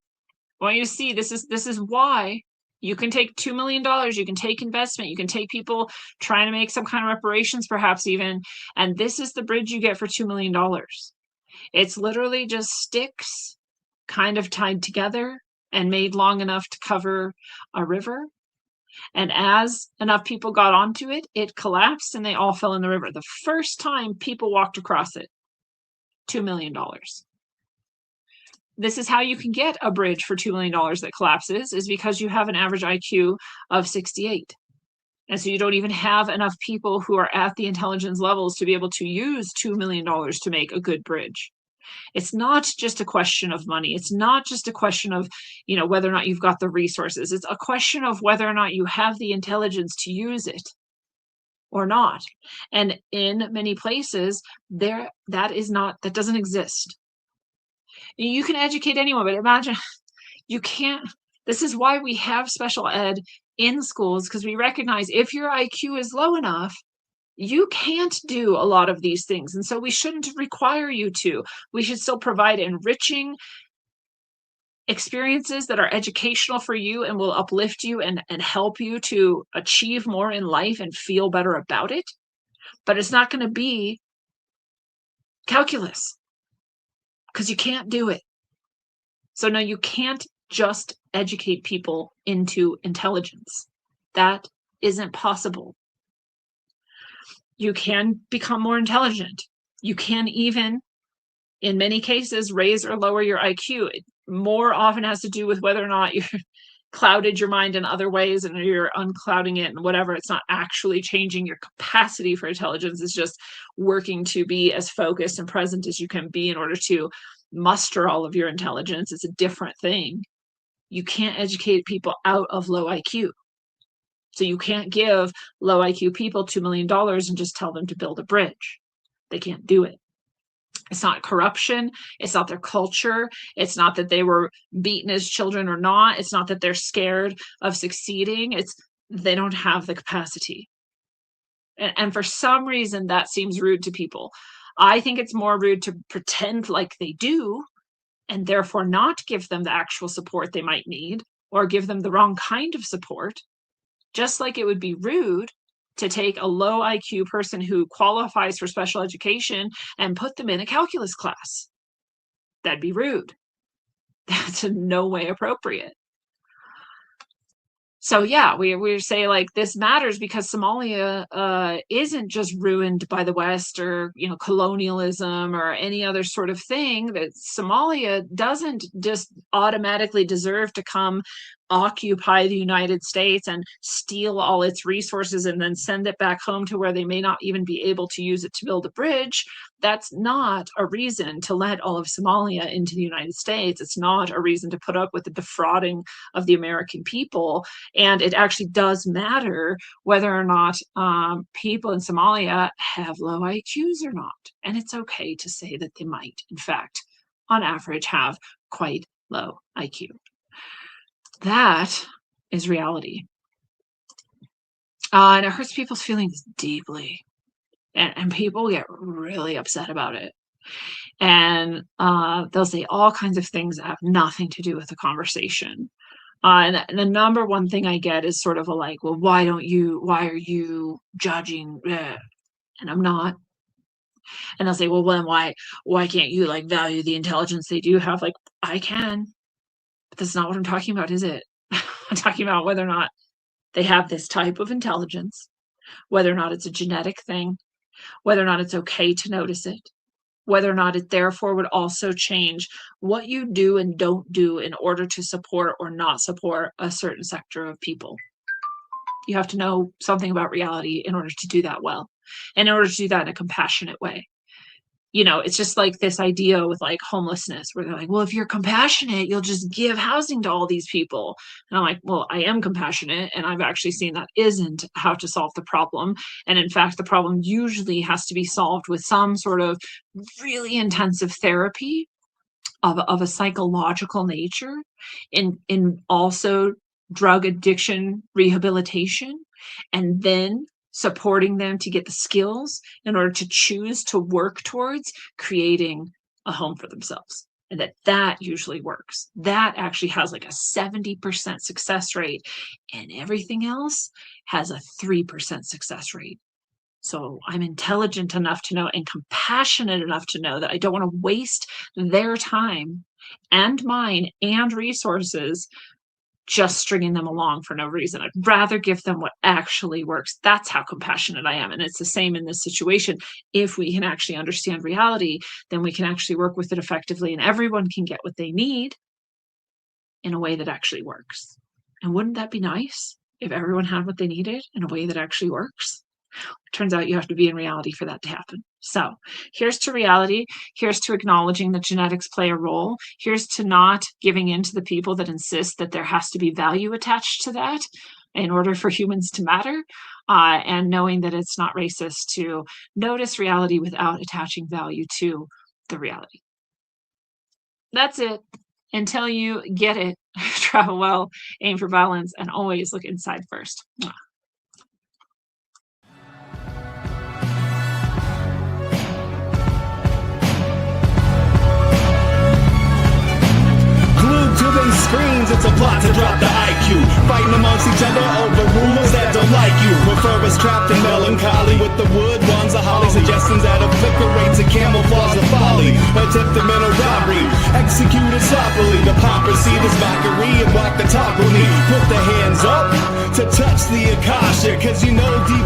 S2: I want you to see this is why you can take $2 million, you can take investment, you can take people trying to make some kind of reparations, perhaps even, and this is the bridge you get for $2 million. It's literally just sticks kind of tied together and made long enough to cover a river. And as enough people got onto it, it collapsed and they all fell in the river. The first time people walked across it, $2 million. This is how you can get a bridge for $2 million that collapses, is because you have an average IQ of 68. And so you don't even have enough people who are at the intelligence levels to be able to use $2 million to make a good bridge. It's not just a question of money. It's not just a question of, whether or not you've got the resources. It's a question of whether or not you have the intelligence to use it or not. And in many places, that doesn't exist. You can educate anyone, but imagine you can't. This is why we have special ed in schools, because we recognize if your IQ is low enough, you can't do a lot of these things. And so we shouldn't require you to. We should still provide enriching experiences that are educational for you and will uplift you and help you to achieve more in life and feel better about it. But it's not going to be calculus, because you can't do it. So no, you can't just educate people into intelligence. That isn't possible. You can become more intelligent. You can even, in many cases, raise or lower your IQ. It more often has to do with whether or not you've clouded your mind in other ways and you're unclouding it and whatever. It's not actually changing your capacity for intelligence. It's just working to be as focused and present as you can be in order to muster all of your intelligence. It's a different thing. You can't educate people out of low IQ. So you can't give low IQ people $2 million and just tell them to build a bridge. They can't do it. It's not corruption. It's not their culture. It's not that they were beaten as children or not. It's not that they're scared of succeeding. It's they don't have the capacity. And for some reason, that seems rude to people. I think it's more rude to pretend like they do and therefore not give them the actual support they might need or give them the wrong kind of support. Just like it would be rude to take a low IQ person who qualifies for special education and put them in a calculus class. That'd be rude. That's in no way appropriate. So yeah, we say like this matters because Somalia isn't just ruined by the West or colonialism or any other sort of thing. That Somalia doesn't just automatically deserve to come occupy the United States and steal all its resources and then send it back home to where they may not even be able to use it to build a bridge. That's not a reason to let all of Somalia into the United States. It's not a reason to put up with the defrauding of the American people. And it actually does matter whether or not people in Somalia have low IQs or not. And it's okay to say that they might, in fact, on average, have quite low IQ. That is reality. And it hurts people's feelings deeply. And people get really upset about it. And they'll say all kinds of things that have nothing to do with the conversation. And the number one thing I get is sort of a like, well, why are you judging? And I'm not. And they'll say, well, then why can't you like value the intelligence they do have? Like, I can. But that's not what I'm talking about, is it? I'm talking about whether or not they have this type of intelligence, whether or not it's a genetic thing, whether or not it's okay to notice it, whether or not it therefore would also change what you do and don't do in order to support or not support a certain sector of people. You have to know something about reality in order to do that well, and in order to do that in a compassionate way. It's just like this idea with like homelessness where they're like, well, if you're compassionate, you'll just give housing to all these people. And I'm like, well, I am compassionate. And I've actually seen that isn't how to solve the problem. And in fact, the problem usually has to be solved with some sort of really intensive therapy of a psychological nature, in also drug addiction rehabilitation, and then supporting them to get the skills in order to choose to work towards creating a home for themselves. And that usually works. That actually has like a 70% success rate, and everything else has a 3% success rate. So I'm intelligent enough to know and compassionate enough to know that I don't want to waste their time and mine and resources just stringing them along for no reason. I'd rather give them what actually works. That's how compassionate I am. And it's the same in this situation. If we can actually understand reality, then we can actually work with it effectively, and everyone can get what they need in a way that actually works. And wouldn't that be nice if everyone had what they needed in a way that actually works? It turns out you have to be in reality for that to happen. So here's to reality. Here's to acknowledging that genetics play a role. Here's to not giving in to the people that insist that there has to be value attached to that in order for humans to matter, and knowing that it's not racist to notice reality without attaching value to the reality. That's it. Until you get it, travel well, aim for balance, and always look inside first.
S1: Screens, it's a plot to drop the IQ. Fighting amongst each other over rumors that don't like you. Prefer us trapped in melancholy with the wood ones of holly. Suggestions that obliterate to camouflage the folly. Attempted mental robbery, executed sloppily. The hypocrisy, this mockery, and walk the talk with me. Put the hands up to touch the Akasha, cause you know deep